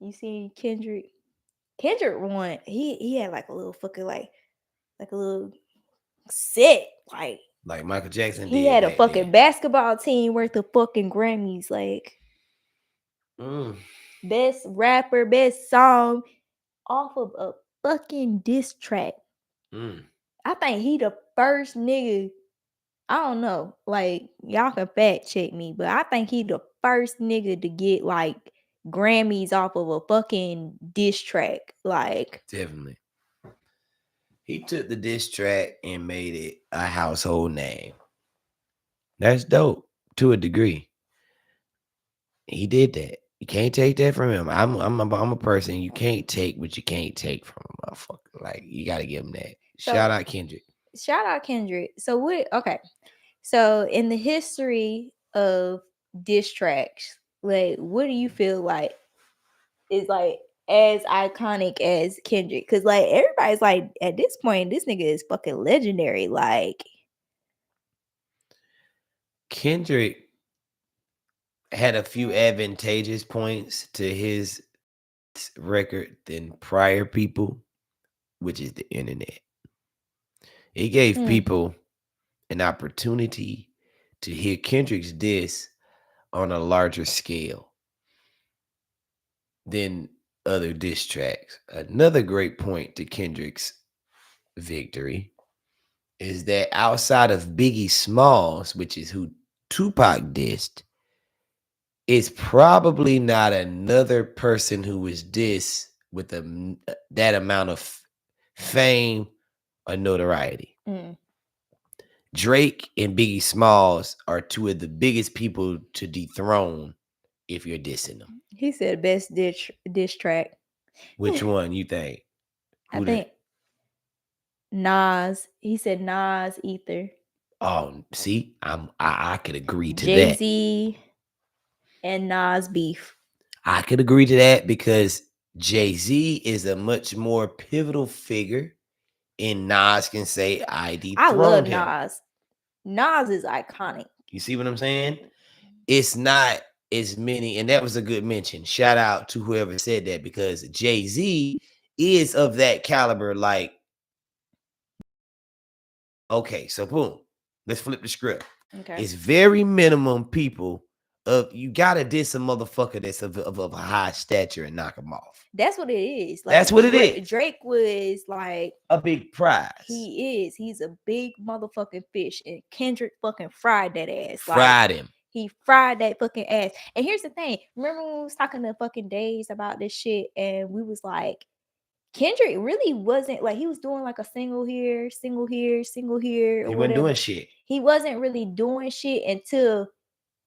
You see Kendrick? Kendrick won. He had like a little fucking like a little set. Like Michael Jackson He did had a back fucking then. basketball team worth of fucking Grammys. Like, best rapper, best song off of a fucking diss track. I think he the first nigga. I don't know. Like, y'all can fact check me, but I think he the first nigga to get like Grammys off of a fucking diss track. Like, Definitely. He took the diss track and made it a household name. That's dope to a degree. He did that. You can't take that from him. I'm a person. You can't take what you can't take from a motherfucker. Like, you gotta give him that. So- Shout out Kendrick. shout out Kendrick. So what? Okay, so in the history of diss tracks, like, what do you feel like is like as iconic as Kendrick? Because like everybody's like, at this point, this nigga is fucking legendary. Like, Kendrick had a few advantageous points to his record than prior people, which is the internet. It gave people an opportunity to hear Kendrick's diss on a larger scale than other diss tracks. Another great point to Kendrick's victory is that outside of Biggie Smalls, which is who Tupac dissed, it's probably not another person who was dissed with that amount of fame or notoriety. Drake and Biggie Smalls are two of the biggest people to dethrone if you're dissing them. he said best diss track. Which one you think? I think Nas. He said Nas, Ether. Oh, see, I could agree to that. Jay-Z and Nas beef. I could agree to that because Jay-Z is a much more pivotal figure, and Nas can say, I dethroned him. Nas. Nas is iconic. You see what I'm saying? It's not as many, and that was a good mention. Shout out to whoever said that, because Jay-Z is of that caliber. Like, okay, so boom, let's flip the script. Okay. It's very minimum people you gotta diss a motherfucker that's of a high stature and knock him off. That's what it is. Like, that's what it is. Drake was like a big prize. He is. He's a big motherfucking fish, and Kendrick fucking fried that ass. Fried him. He fried that fucking ass. And here's the thing. Remember when we was talking to fucking Days about this shit, and we was like, Kendrick really wasn't like he was doing like a single here, single here, single here, or He wasn't doing whatever. shit. He wasn't really doing shit until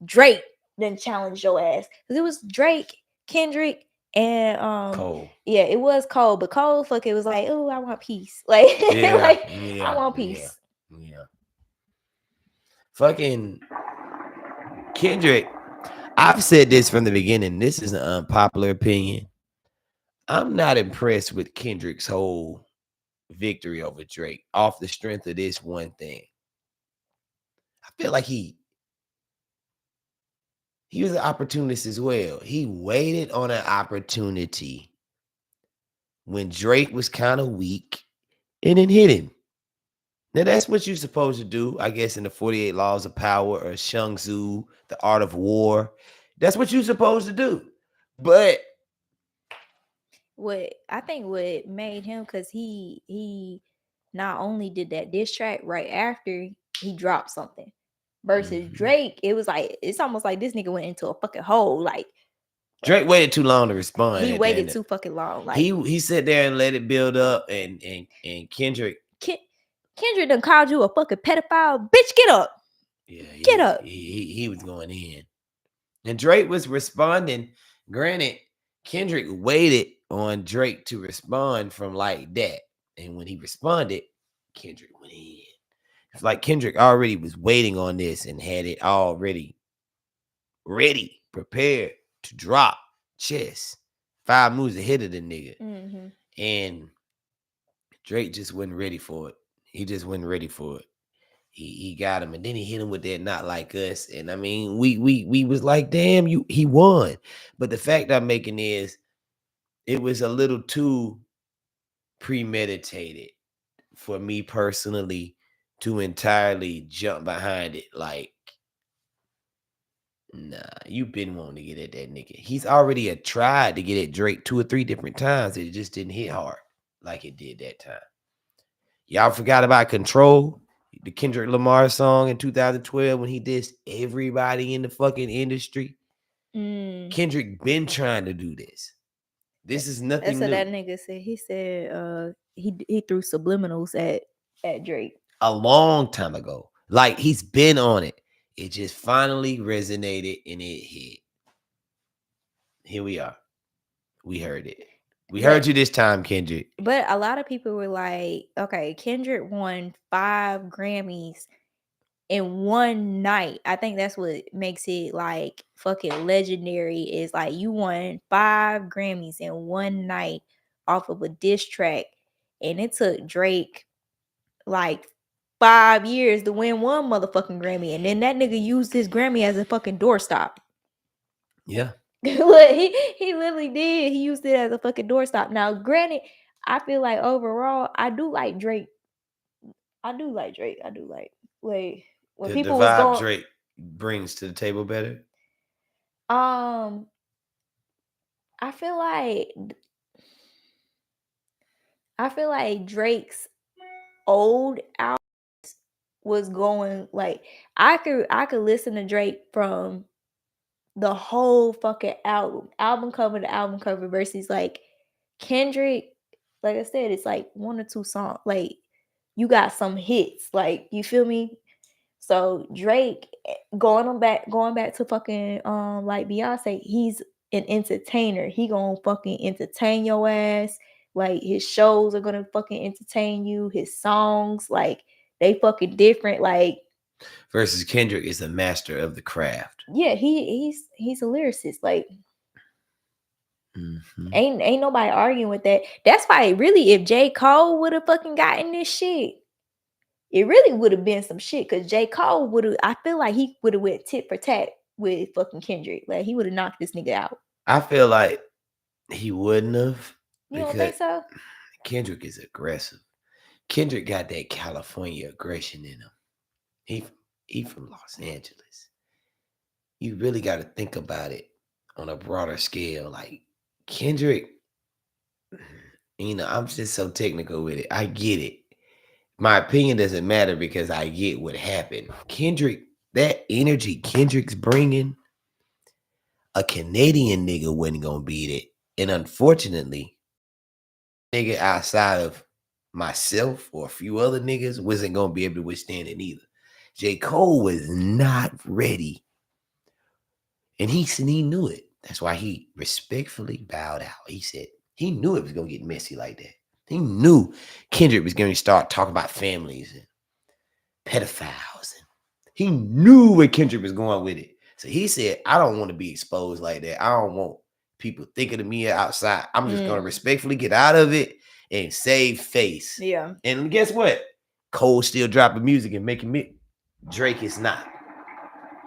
Drake then challenged your ass. Because it was Drake, Kendrick, and Cole. yeah, it was Cole, but Cole fuck it was like, oh, I want peace. Like, Yeah, like I yeah, want yeah, peace. yeah. Fucking Kendrick. I've said this from the beginning. This is an unpopular opinion. I'm not impressed with Kendrick's whole victory over Drake off the strength of this one thing. I feel like he was an opportunist as well. He waited on an opportunity when Drake was kind of weak and then hit him. Now that's what you're supposed to do, I guess, in the 48 Laws of Power or Shang Tzu, The Art of War. That's what you're supposed to do. But What I think what made him, because he not only did that diss track right after he dropped something versus Drake, it was like it's almost like this nigga went into a fucking hole. Like Drake waited too long to respond. he At the waited end too fucking long. Like he sat there and let it build up, and Kendrick, Kendrick done called you a fucking pedophile, bitch. Get up, yeah, get up. he was going in, and Drake was responding. Granted, Kendrick waited on Drake to respond from like that, and when he responded, Kendrick went in. It's like Kendrick already was waiting on this and had it already ready, prepared to drop chess 5 moves ahead of the nigga. Mm-hmm. And Drake just wasn't ready for it. He just wasn't ready for it. He got him, and then he hit him with that "Not Like Us." And I mean, we was like, damn, he won. But the fact I'm making is it was a little too premeditated for me personally to entirely jump behind it. Like, nah, you been wanting to get at that nigga. He's already tried to get at Drake 2 or 3 different times. It just didn't hit hard like it did that time. Y'all forgot about Control, the Kendrick Lamar song in 2012 when he dissed everybody in the fucking industry. Kendrick been trying to do this. This is nothing That's what new. that nigga said. He said he threw subliminals at Drake A long time ago. Like he's been on it. It just finally resonated and it hit. Here we are. We heard it. We heard you this time, Kendrick. But a lot of people were like, okay, Kendrick won 5 Grammys in one night. I think that's what makes it like fucking legendary, is like you won 5 Grammys in one night off of a diss track. And it took Drake like 5 years to win one motherfucking Grammy. And then that nigga used his Grammy as a fucking doorstop. Yeah. Look, he literally did. He used it as a fucking doorstop. Now, granted, I feel like overall, I do like Drake. I do like Drake. I do like when The people was vibe going. Drake brings to the table better. Um, I feel like Drake's old album was going like I could listen to Drake from the whole fucking album cover to album cover, versus like Kendrick. Like I said, it's like 1 or 2 songs. Like you got some hits. Like you feel me? So Drake, going back to fucking like Beyonce, he's an entertainer. He gonna fucking entertain your ass. Like his shows are gonna fucking entertain you. His songs, like they fucking different. Like versus Kendrick is a master of the craft. yeah, he's a lyricist. Like Mm-hmm. ain't nobody arguing with that. That's why really, if J. Cole would have fucking gotten this shit, it really would have been some shit. Cause J. Cole would have, I feel like he would have went tit for tat with fucking Kendrick. Like he would have knocked this nigga out. I feel like he wouldn't have. You don't think so? Kendrick is aggressive. Kendrick got that California aggression in him. He from Los Angeles. You really got to think about it on a broader scale. Like Kendrick, I'm just so technical with it. I get it. My opinion doesn't matter because I get what happened. Kendrick, that energy Kendrick's bringing, a Canadian nigga wasn't gonna beat it. And unfortunately, nigga outside of myself or a few other niggas wasn't gonna be able to withstand it either. J. Cole was not ready. And he said he knew it. That's why he respectfully bowed out. He said he knew it was gonna get messy like that. He knew Kendrick was gonna start talking about families and pedophiles. And he knew where Kendrick was going with it. So he said, I don't want to be exposed like that. I don't want people thinking of me outside. I'm just gonna respectfully get out of it and save face. Yeah. And guess what? Cole still dropping music and making me. Drake is not.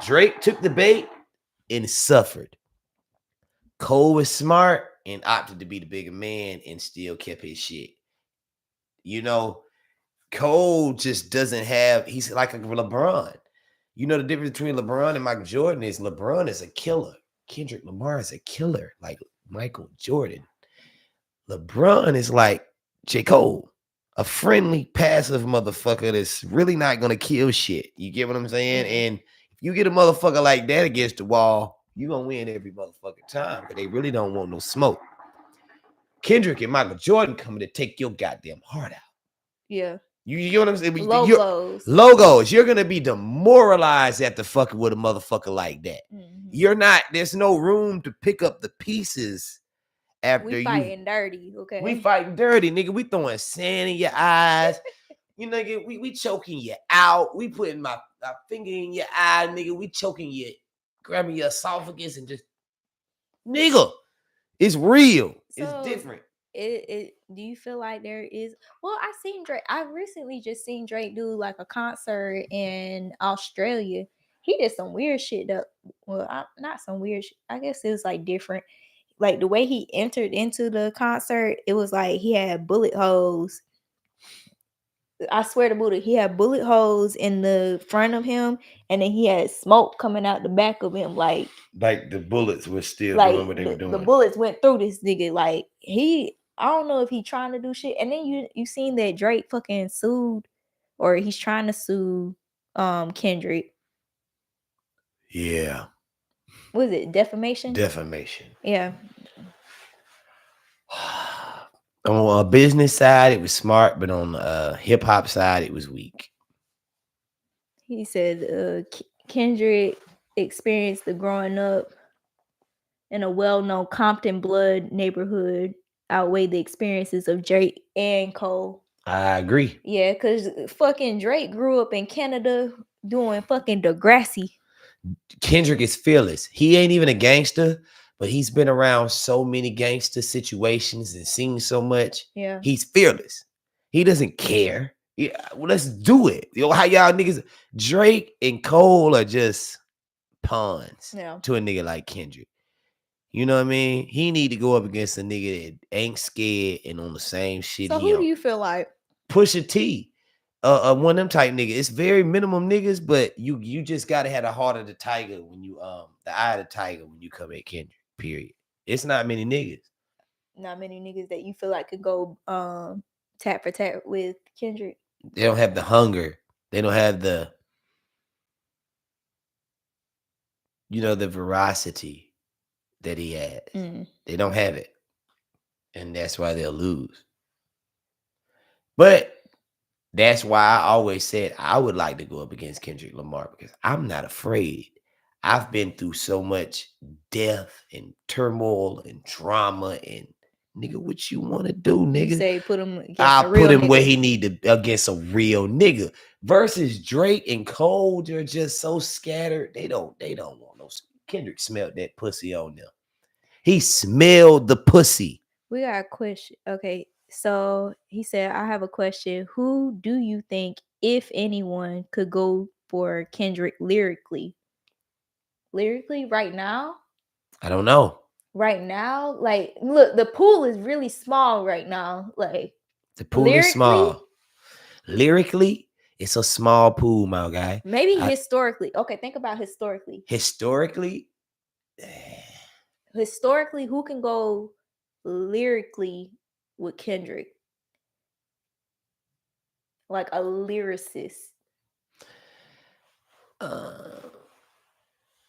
Drake took the bait and suffered. Cole was smart and opted to be the bigger man and still kept his shit. You know, Cole just doesn't have, he's like a LeBron. You know, the difference between LeBron and Michael Jordan is LeBron is a killer. Kendrick Lamar is a killer, like Michael Jordan. LeBron is like J. Cole, a friendly, passive motherfucker that's really not going to kill shit. You get what I'm saying? And if you get a motherfucker like that against the wall, you're going to win every motherfucking time because they really don't want no smoke. Kendrick and Michael Jordan coming to take your goddamn heart out. Yeah. You get what I'm saying? Logos. You're going to be demoralized after fucking with a motherfucker like that. You're not, there's no room to pick up the pieces after we fighting dirty, okay? We fighting dirty, nigga. We throwing sand in your eyes. You nigga, we choking you out. We putting my finger in your eye, nigga. We choking you, grabbing your esophagus and just, nigga, it's real. So, it's different. Do you feel like there is? Well, I seen Drake. I recently just seen Drake do like a concert in Australia. He did some weird shit though. Well, not some weird shit. I guess it was like different. Like the way he entered into the concert, it was like he had bullet holes. I swear to Buddha, he had bullet holes in the front of him, and then he had smoke coming out the back of him, like the bullets were still like doing what they were doing. The bullets went through this nigga. Like I don't know if he trying to do shit. And then you seen that Drake fucking sued, or he's trying to sue Kendrick. Yeah. Was it defamation? Defamation. Yeah. On a business side, it was smart, but on the hip hop side, it was weak. He said Kendrick experienced the growing up in a well-known Compton blood neighborhood outweigh the experiences of Drake and Cole. I agree. Yeah, because fucking Drake grew up in Canada doing fucking Degrassi. Kendrick is fearless. He ain't even a gangster, but he's been around so many gangster situations and seen so much. Yeah. He's fearless. He doesn't care. Yeah, well, let's do it. Yo, how y'all niggas, Drake and Cole are just pawns to a nigga like Kendrick. You know what I mean? He need to go up against a nigga that ain't scared and on the same shit. So who do you feel like? Pusha T. One of them type niggas. It's very minimum niggas, but you just gotta have the heart of the tiger when you the eye of the tiger when you come at Kendrick. Period. It's not many niggas. Not many niggas that you feel like could go tat for tat with Kendrick. They don't have the hunger. They don't have the the veracity that he has. They don't have it. And that's why they'll lose. But that's why I always said I would like to go up against Kendrick Lamar because I'm not afraid. I've been through so much death and turmoil and drama and nigga, what you want to do, nigga? You say put him against I'll a real put him nigga. where he need to against a real nigga. Versus Drake and Cole, they're just so scattered. They don't want no. Kendrick smelled that pussy on them. He smelled the pussy. We got a question. Okay, so he said, I have a question. Who do you think, if anyone, could go for Kendrick lyrically? Lyrically, right now? I don't know. Right now? Like, look, the pool is really small right now. Like, the pool is small. Lyrically, it's a small pool, my guy. Maybe historically. Okay, think about historically. Historically, who can go lyrically with Kendrick? Like a lyricist.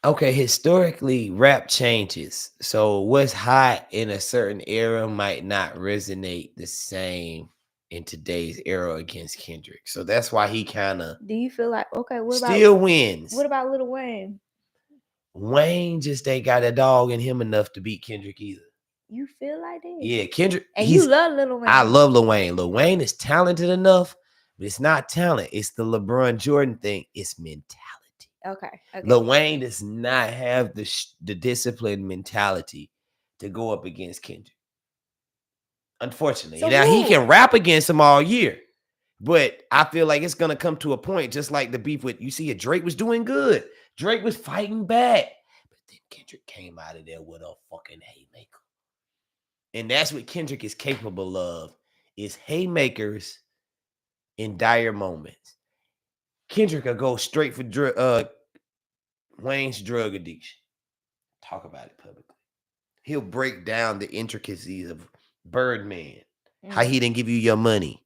Okay, historically, rap changes. So what's hot in a certain era might not resonate the same in today's era against Kendrick. So that's why he kind of Do you feel like okay? still wins. What about Lil Wayne? Wayne just ain't got a dog in him enough to beat Kendrick either. You feel like that? Yeah, Kendrick, And you he's love Lil I Wayne. love Lil Wayne. Lil Wayne is talented enough, but it's not talent. It's the LeBron Jordan thing. It's mentality. Okay. Lil Wayne does not have the disciplined mentality to go up against Kendrick. Unfortunately, So now he who? can rap against him all year, but I feel like it's gonna come to a point, just like the beef with you see, Drake was doing good. Drake was fighting back, but then Kendrick came out of there with a fucking haymaker, and that's what Kendrick is capable of: is haymakers in dire moments. Kendrick will go straight for Wayne's drug addiction. Talk about it publicly. He'll break down the intricacies of Birdman, how he didn't give you your money.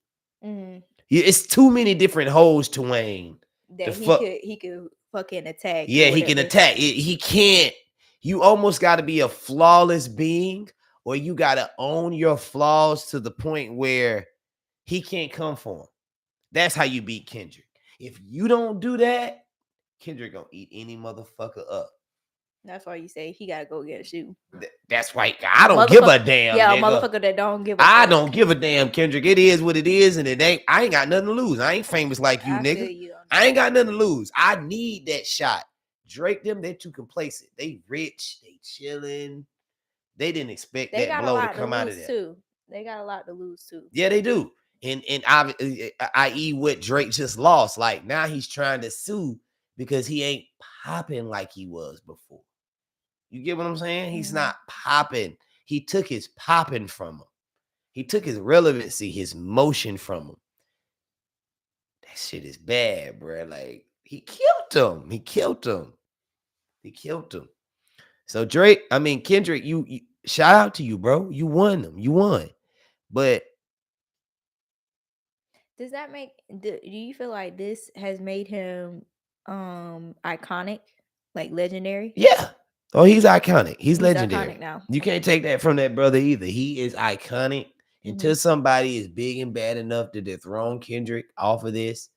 It's too many different holes to Wayne. That he could fucking attack. Yeah, he can attack. He can't. You almost got to be a flawless being, or you got to own your flaws to the point where he can't come for him. That's how you beat Kendrick. If you don't do that, Kendrick gonna eat any motherfucker up. That's why you say he gotta go get a shoe. That's why I don't give a damn. Yeah, nigga. motherfucker that don't give a I fuck. don't give a damn, Kendrick. It is what it is, and it ain't. I ain't got nothing to lose. I ain't famous like you, nigga. I ain't got nothing to lose. I need that shot. Drake, them, they're too complacent. They rich, they chilling. They didn't expect that blow to come out of there. Too. They got a lot to lose too. Yeah, they do. And i.e. what Drake just lost. Like now he's trying to sue because he ain't popping like he was before. You get what I'm saying? He's not popping. He took his popping from him. He took his relevancy, his motion from him. That shit is bad, bro. Like, he killed him. He killed him. He killed him. So Kendrick, you shout out to you, bro. You won them. You won. But does that do you feel like this has made him iconic, like legendary? Yeah. Oh, he's iconic. He's legendary. Iconic now. You can't take that from that brother either. He is iconic. Until somebody is big and bad enough to dethrone Kendrick off of this,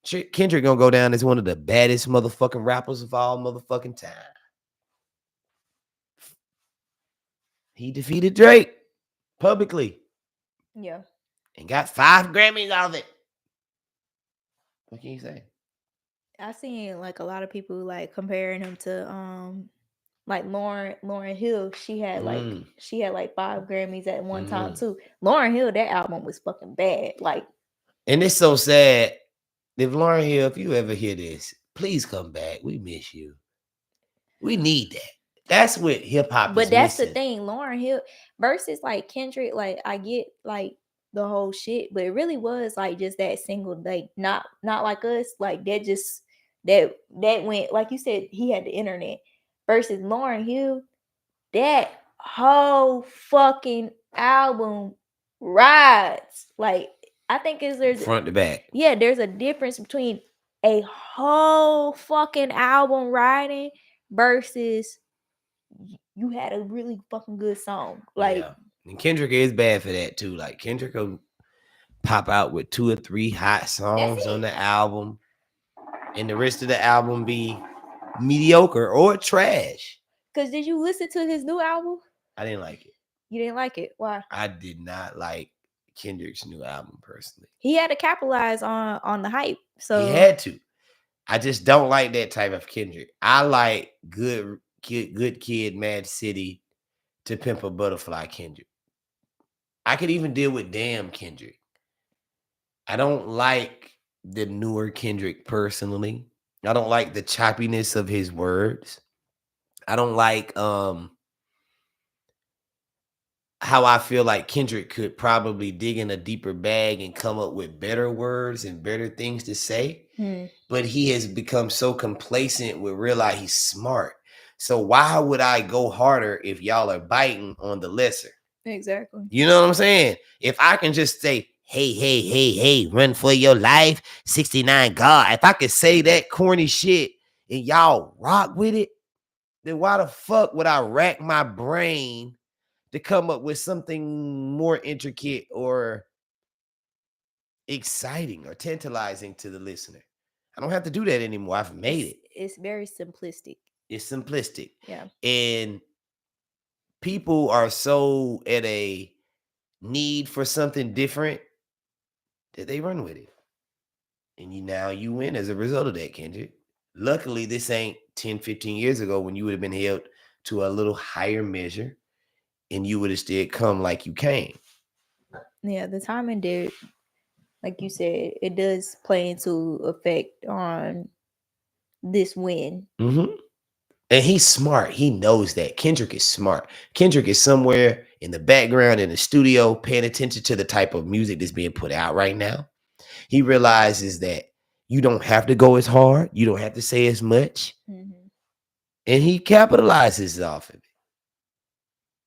Kendrick gonna go down as one of the baddest motherfucking rappers of all motherfucking time. He defeated Drake publicly. Yeah. And got 5 Grammys out of it. What can you say? I seen like a lot of people like comparing him to like Lauryn Hill. She had like 5 Grammys at one time too. Lauryn Hill, that album was fucking bad. Like, and it's so sad. If Lauryn Hill, if you ever hear this, please come back. We miss you. We need that. That's what hip hop. But that's missing. The thing, Lauryn Hill versus like Kendrick. Like, I get like the whole shit, but it really was like just that single, like not like us, like that just that went, like you said, he had the internet. Versus Lauryn Hill, that whole fucking album rides. Like, I think there's front to back. Yeah, there's a difference between a whole fucking album riding versus you had a really fucking good song. Like, yeah. And Kendrick is bad for that too. Like, Kendrick will pop out with 2 or 3 hot songs on the album, and the rest of the album be mediocre or trash. Cause did you listen to his new album? I didn't like it. You didn't like it? Why? I did not like Kendrick's new album personally. He had to capitalize on the hype. So he had to. I just don't like that type of Kendrick. I like good kid, Mad City to Pimp a Butterfly Kendrick. I could even deal with Damn Kendrick. I don't like the newer Kendrick personally. I don't like the choppiness of his words. I don't like how I feel like Kendrick could probably dig in a deeper bag and come up with better words and better things to say. But he has become so complacent with realize he's smart. So why would I go harder if y'all are biting on the lesser? Exactly. You know what I'm saying? If I can just say, hey, run for your life, 69 God. If I could say that corny shit and y'all rock with it, then why the fuck would I rack my brain to come up with something more intricate or exciting or tantalizing to the listener? I don't have to do that anymore. I've made it. It's very simplistic. It's simplistic. Yeah. And people are so at a need for something different that they run with it. And now you win as a result of that, Kendrick. Luckily, this ain't 10, 15 years ago when you would have been held to a little higher measure and you would have still come like you came. Yeah, the timing did, like you said, it does play into effect on this win. Mm-hmm. And he's smart. He knows that. Kendrick is smart. Kendrick is somewhere in the background in the studio paying attention to the type of music that's being put out right now. He realizes that you don't have to go as hard. You don't have to say as much. Mm-hmm. And he capitalizes off of it.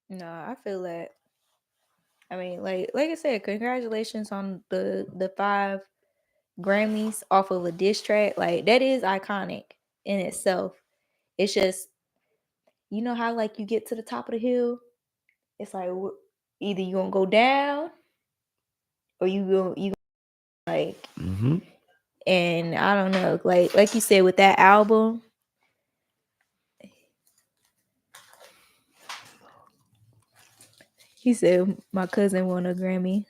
No, I feel that. I mean, like I said, congratulations on the 5 Grammys off of a diss track. Like that is iconic in itself. It's just, you know how like you get to the top of the hill, it's like either you gonna go down or you like, Mm-hmm. and I don't know, like you said with that album. He said my cousin won a Grammy.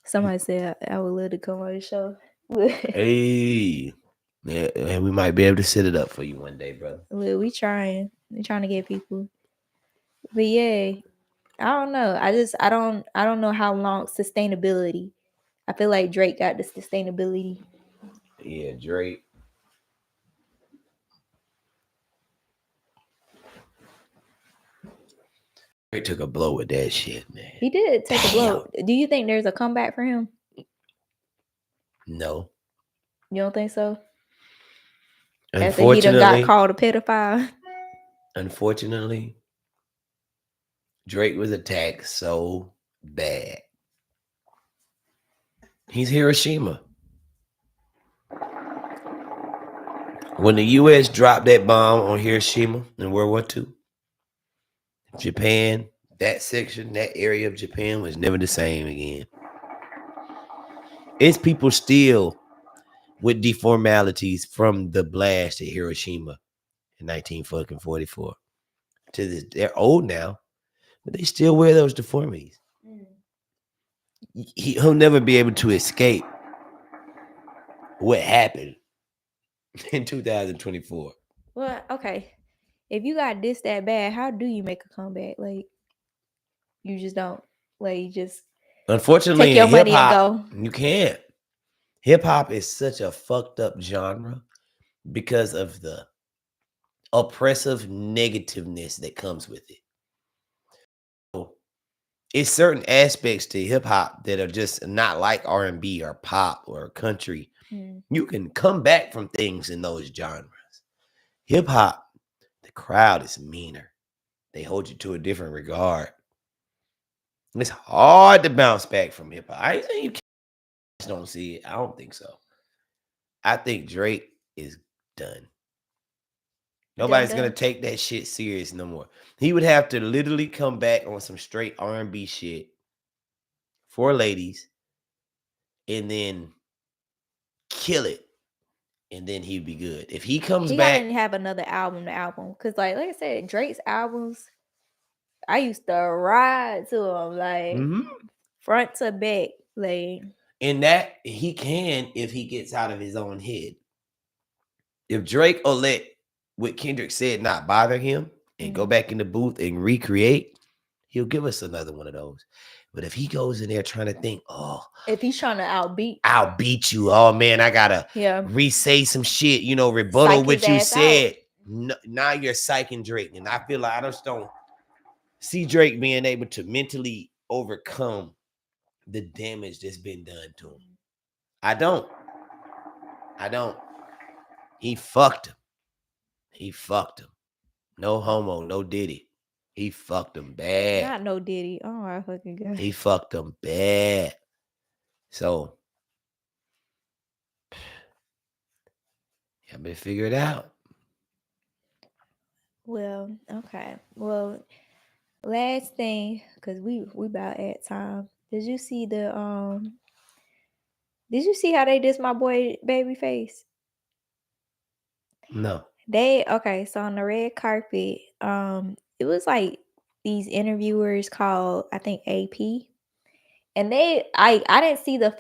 Somebody said I would love to come on the show. Hey. Yeah, and we might be able to set it up for you one day, brother. Look, we trying to get people. But yeah, I don't know. I don't know how long sustainability. I feel like Drake got the sustainability. Yeah, Drake. Drake took a blow with that shit, man. He did take a blow. Do you think there's a comeback for him? No. You don't think so? After he done got Unfortunately, called a pedophile. unfortunately, Drake was attacked so bad. He's Hiroshima. When the U.S. dropped that bomb on Hiroshima in World War II, Japan, that section, that area of Japan was never the same again. It's people still with deformalities from the blast at Hiroshima in 1944. To this, they're old now, but they still wear those deformities. He'll never be able to escape what happened in 2024. Well, okay. If you got this that bad, how do you make a comeback? Like you just don't. Like you just Unfortunately, take your in hip money and hop, go. you can't. Hip hop is such a fucked up genre because of the oppressive negativeness that comes with it. So, it's certain aspects to hip hop that are just not like R&B or pop or country. You can come back from things in those genres. Hip hop, the crowd is meaner. They hold you to a different regard. It's hard to bounce back from hip hop. I ain't saying you don't see it. I don't think so. I think Drake is done. Nobody's gonna take that shit serious no more. He would have to literally come back on some straight R&B shit for ladies, and then kill it, and then he'd be good. If he comes back, gotta have another album to album. Cause like I said, Drake's albums, I used to ride to them like front to back. Like and that he can if he gets out of his own head. If Drake will let what Kendrick said not bother him and go back in the booth and recreate, he'll give us another one of those. But if he goes in there trying to think, oh, if he's trying to I'll beat you. Oh man, I gotta re-say some shit, rebuttal what you said. No, now you're psyching Drake. And I feel like I just don't see Drake being able to mentally overcome the damage that's been done to him. I don't. He fucked him. No homo, no Diddy. He fucked him bad. Not no Diddy. Oh my fucking god. He fucked him bad. So, I better figure it out. Well, okay. Well, last thing, cause we about at time. Did you see how they dissed my boy Babyface? No. They okay, so on the red carpet, it was like these interviewers called I think AP, and I didn't see the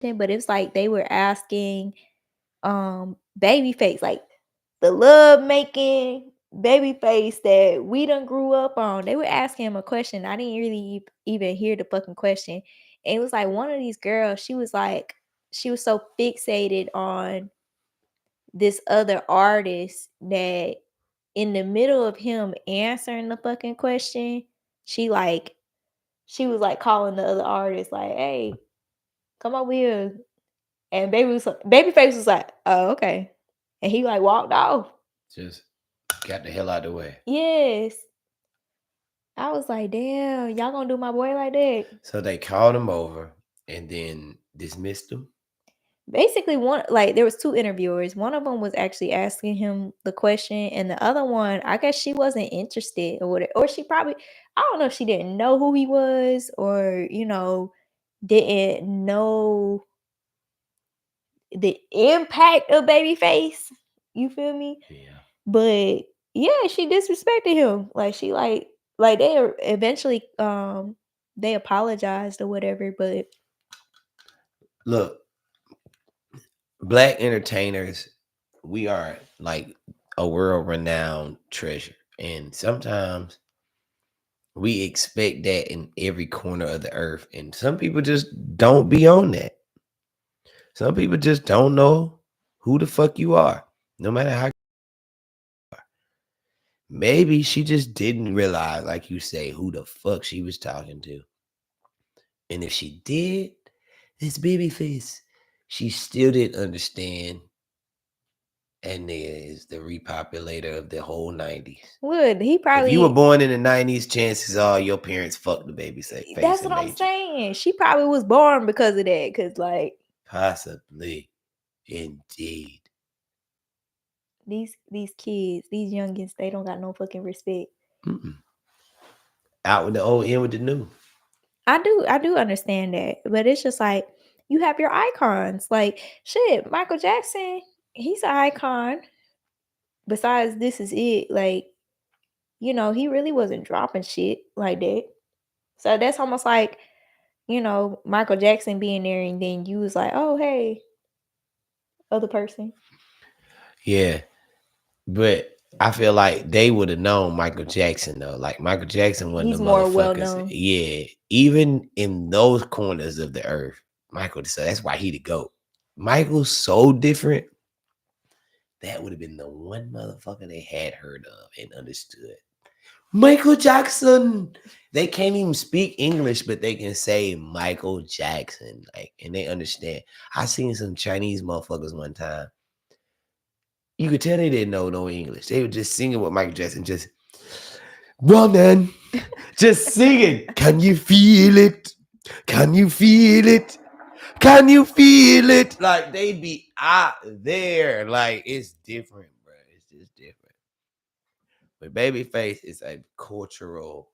thing, but it's like they were asking Babyface like the love making Babyface that we done grew up on. They were asking him a question. I didn't really even hear the fucking question. And it was like one of these girls, she was so fixated on this other artist that in the middle of him answering the fucking question, she like she was like calling the other artist like, "Hey, come over here." And Babyface was like, "Oh, okay," and he like walked off. Just got the hell out of the way. Yes, I was like, "Damn, y'all gonna do my boy like that?" So they called him over and then dismissed him. Basically, one like there was two interviewers. One of them was actually asking him the question, and the other one, I guess she wasn't interested or whatever, or she probably I don't know if she didn't know who he was or didn't know the impact of Babyface. You feel me? Yeah. But yeah, she disrespected him. Like eventually they apologized or whatever, but Look, black entertainers, we are like a world renowned treasure. And sometimes we expect that in every corner of the earth. And some people just don't be on that. Some people just don't know who the fuck you are. No matter how maybe she just didn't realize, like you say, who the fuck she was talking to. And if she did, this baby face, she still didn't understand. And is the repopulator of the whole 90s. would he If you were probably born in the 90s, chances are your parents fucked the baby face that's and what I'm made you. saying. She probably was born because of that. Cause like Possibly. Indeed. these kids, these youngins, they don't got no fucking respect. Mm-mm. Out with the old, in with the new. I do understand that, but it's just like you have your icons. Like shit, Michael Jackson, he's an icon. Besides, this is it. Like he really wasn't dropping shit like that. So that's almost like Michael Jackson being there, and then you was like, oh hey, other person. Yeah. But I feel like they would have known Michael Jackson though. Like Michael Jackson, one of He's the more well motherfuckers. known. Yeah, even in those corners of the earth, Michael. So that's why he the goat. Michael's so different. That would have been the one motherfucker they had heard of and understood. Michael Jackson. They can't even speak English, but they can say Michael Jackson, like, and they understand. I seen some Chinese motherfuckers one time. You could tell they didn't know no English. They were just singing with Michael Jackson, just running, just singing. Can you feel it? Can you feel it? Can you feel it? Like they be out there. Like it's different, bro. It's just different. But Babyface is a cultural,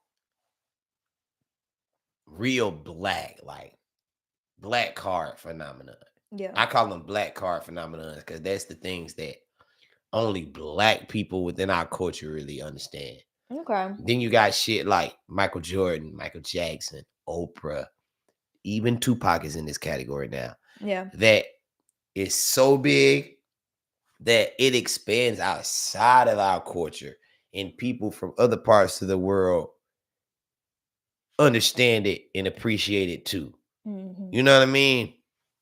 real black, like black card phenomenon. Yeah. I call them black card phenomenon because that's the things that only black people within our culture really understand. Okay. Then you got shit like Michael Jordan, Michael Jackson, Oprah, even Tupac is in this category now. Yeah. That is so big that it expands outside of our culture, and people from other parts of the world understand it and appreciate it too. Hmm. You know what I mean?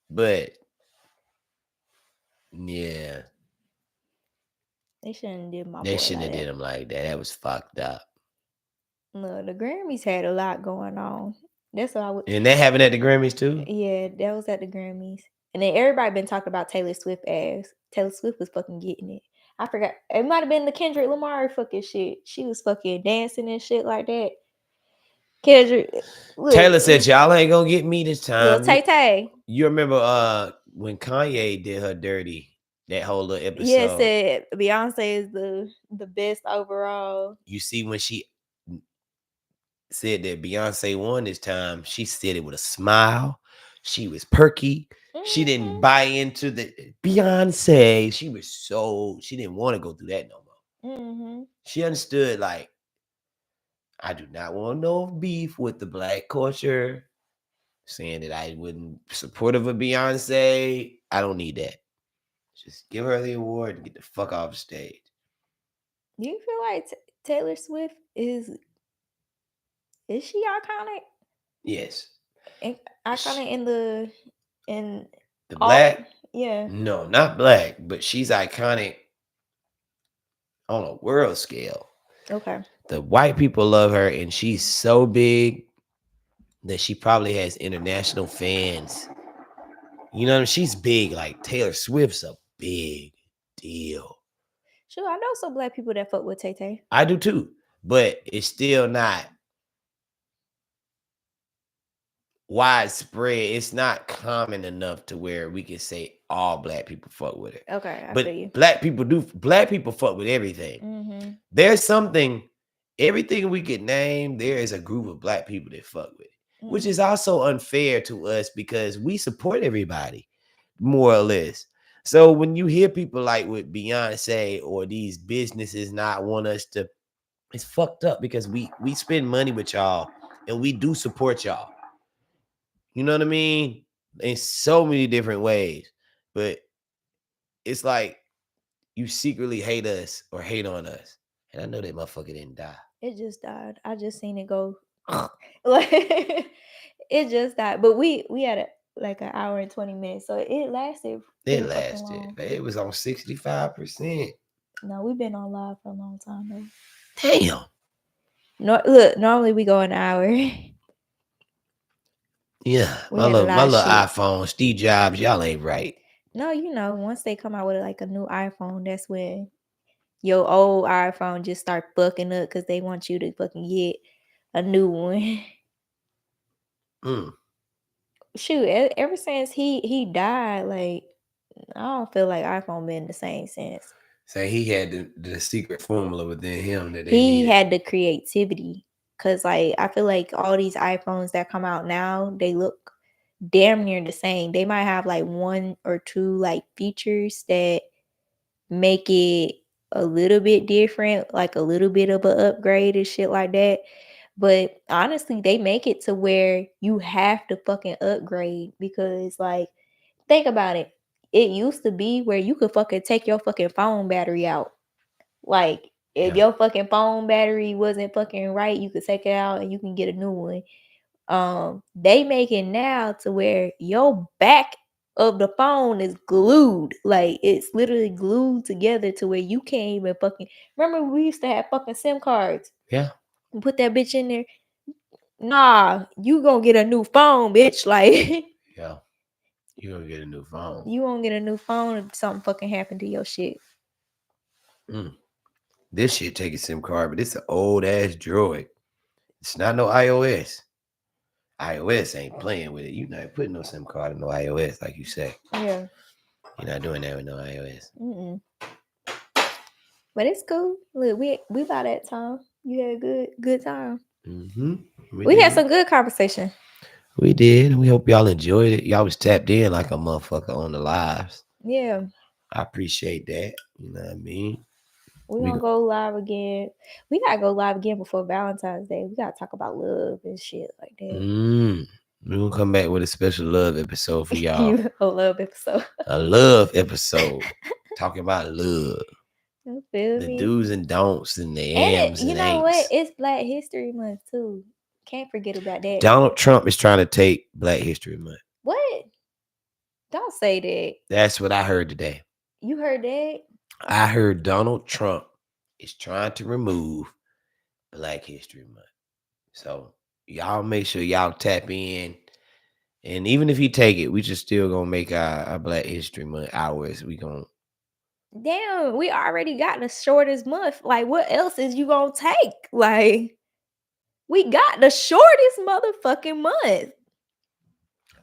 But yeah, They shouldn't did my they boy shouldn't like have did that. him like that. That was fucked up. Look, the Grammys had a lot going on. That's what I would. And that happened at the Grammys too. Yeah, that was at the Grammys. And then everybody been talking about Taylor Swift ass. Taylor Swift was fucking getting it. I forgot. It might have been the Kendrick Lamar fucking shit. She was fucking dancing and shit like that. Kendrick, look, Taylor said, "Y'all ain't gonna get me this little time." Tay Tay. You remember when Kanye did her dirty? That whole little Yeah, it episode. said Beyonce is the best overall. You see when she said that Beyonce won this time, she said it with a smile. She was perky. She didn't Mhm. buy into the Beyonce. She didn't want to go through that no more. Mhm. She understood, like, I do not want no beef with the black culture, saying that I wouldn't supportive of Beyonce. I don't need that. Just give her the award and get the fuck off the stage. Do you feel like Taylor Swift is she iconic? Yes. Iconic in in The all, black, yeah. no, not black, but she's iconic on a world scale. Okay. The white people love her, and she's so big that she probably has international fans. You know, she's big. Like Taylor Swift's a big deal. Sure, I know some black people that fuck with Tay Tay. I do too, but it's still not widespread. It's not common enough to where we can say all black people fuck with her. Okay, I feel you. But black people do. Black people fuck with everything. Mm-hmm. There's something, everything we could name, there is a group of black people that fuck with it, which is also unfair to us because we support everybody, more or less. So when you hear people like with Beyonce or these businesses not want us to, it's fucked up because we spend money with y'all and we do support y'all. You know what I mean? In so many different ways. But it's like you secretly hate us or hate on us. And I know that motherfucker didn't die. It just died. I just seen it go. Like it just died. But we had like an hour and 20 minutes, so it lasted It pretty fucking lasted. long. It was on 65%. No, we've been on live for a long time though. Damn. No, look, normally we go an hour. Yeah. We had a My lot of little shit. iPhone, Steve Jobs, y'all ain't right. No, once they come out with like a new iPhone, that's when your old iPhone just start fucking up because they want you to fucking get a new one. Mm. Shoot, ever since he died, like I don't feel like iPhone been the same since. So he had the secret formula within him that they He needed. had the creativity, cause like I feel like all these iPhones that come out now, they look damn near the same. They might have like one or two like features that make it a little bit different, like a little bit of an upgrade and shit like that. But honestly, they make it to where you have to fucking upgrade because, like, think about it. It used to be where you could fucking take your fucking phone battery out. Like, if Yeah. your fucking phone battery wasn't fucking right, you could take it out and you can get a new one. They make it now to where your back of the phone is glued. Like it's literally glued together to where you can't even fucking remember we used to have fucking SIM cards. Yeah. Put that bitch in there. Nah, you gonna get a new phone, bitch. Like Yeah. You gonna get a new phone. you gonna get a new phone if something fucking happened to your shit. Mm. This shit take a SIM card, but it's an old ass Droid. It's not no iOS. iOS ain't playing with it. You not putting no SIM card in no iOS, like you say. Yeah. You're not doing that with no iOS. Mm-mm. But it's cool. Look, we by that time. You had a good time. Mm-hmm. We had some good conversation. We did. We hope y'all enjoyed it. Y'all was tapped in like a motherfucker on the lives. Yeah. I appreciate that. You know what I mean? We're We gonna go live again. We gotta go live again before Valentine's Day. We gotta talk about love and shit like that. We're gonna come back with a special love episode for y'all. You a love episode. A love episode. Talking about love. You feel The me? do's and don'ts and the And yams you and know what? ain'ts. It's Black History Month too. Can't forget about that. Donald Trump is trying to take Black History Month. What? Don't say that. That's what I heard today. You heard that? I heard Donald Trump is trying to remove Black History Month. So y'all make sure y'all tap in. And even if he take it, we just still gonna make our Black History Month hours. We gonna Damn, we already got the shortest month. Like, what else is you gonna take? Like, we got the shortest motherfucking month.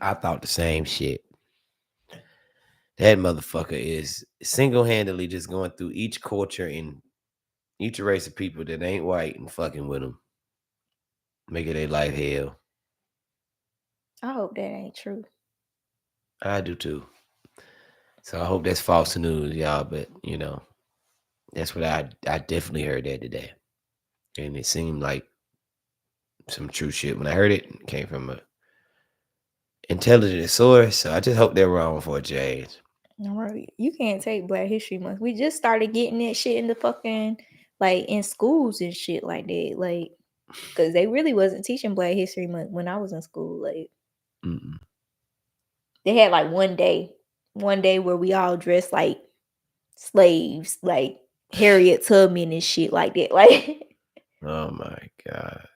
I thought the same shit. That motherfucker is single-handedly just going through each culture and each race of people that ain't white and fucking with them, making their life hell. I hope that ain't true. I do too. So I hope that's false news, y'all. But that's what I definitely heard that today, and it seemed like some true shit. When I heard it, it came from a intelligent source. So I just hope they're wrong for a change. All right. You can't take Black History Month. We just started getting that shit in the fucking like in schools and shit like that. Like, cause they really wasn't teaching Black History Month when I was in school. Like, Mm-mm. they had like one day where we all dressed like slaves, like Harriet Tubman and shit like that. Like, Oh my god,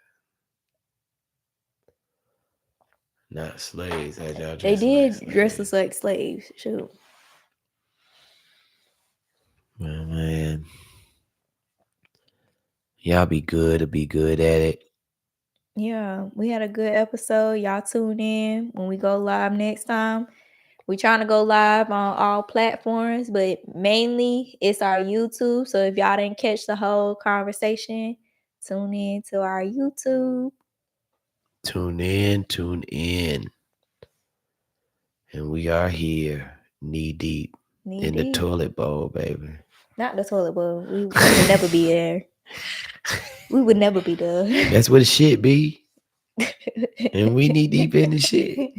not slaves. Had y'all they dressing like did dress slaves? us like slaves. Shoot. Well, man, y'all be good to be good at it. Yeah, we had a good episode. Y'all tune in when we go live next time. We trying to go live on all platforms, but mainly it's our YouTube. So if y'all didn't catch the whole conversation, tune in to our YouTube. Tune in, and we are here, knee deep Knee in the deep. toilet bowl, baby. Not the toilet bowl. We would never be there. We would never be there. That's what the shit be, and we knee deep in the shit.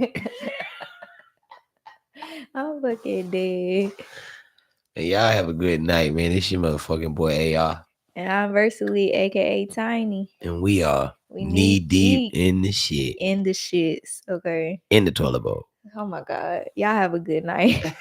I'm fucking dead. And y'all have a good night, man. This your motherfucking boy AR. And I'm Versally, aka Tiny. And we are We knee need deep deep in the shit. in the shits. Okay. In the toilet bowl. Oh my God. Y'all have a good night.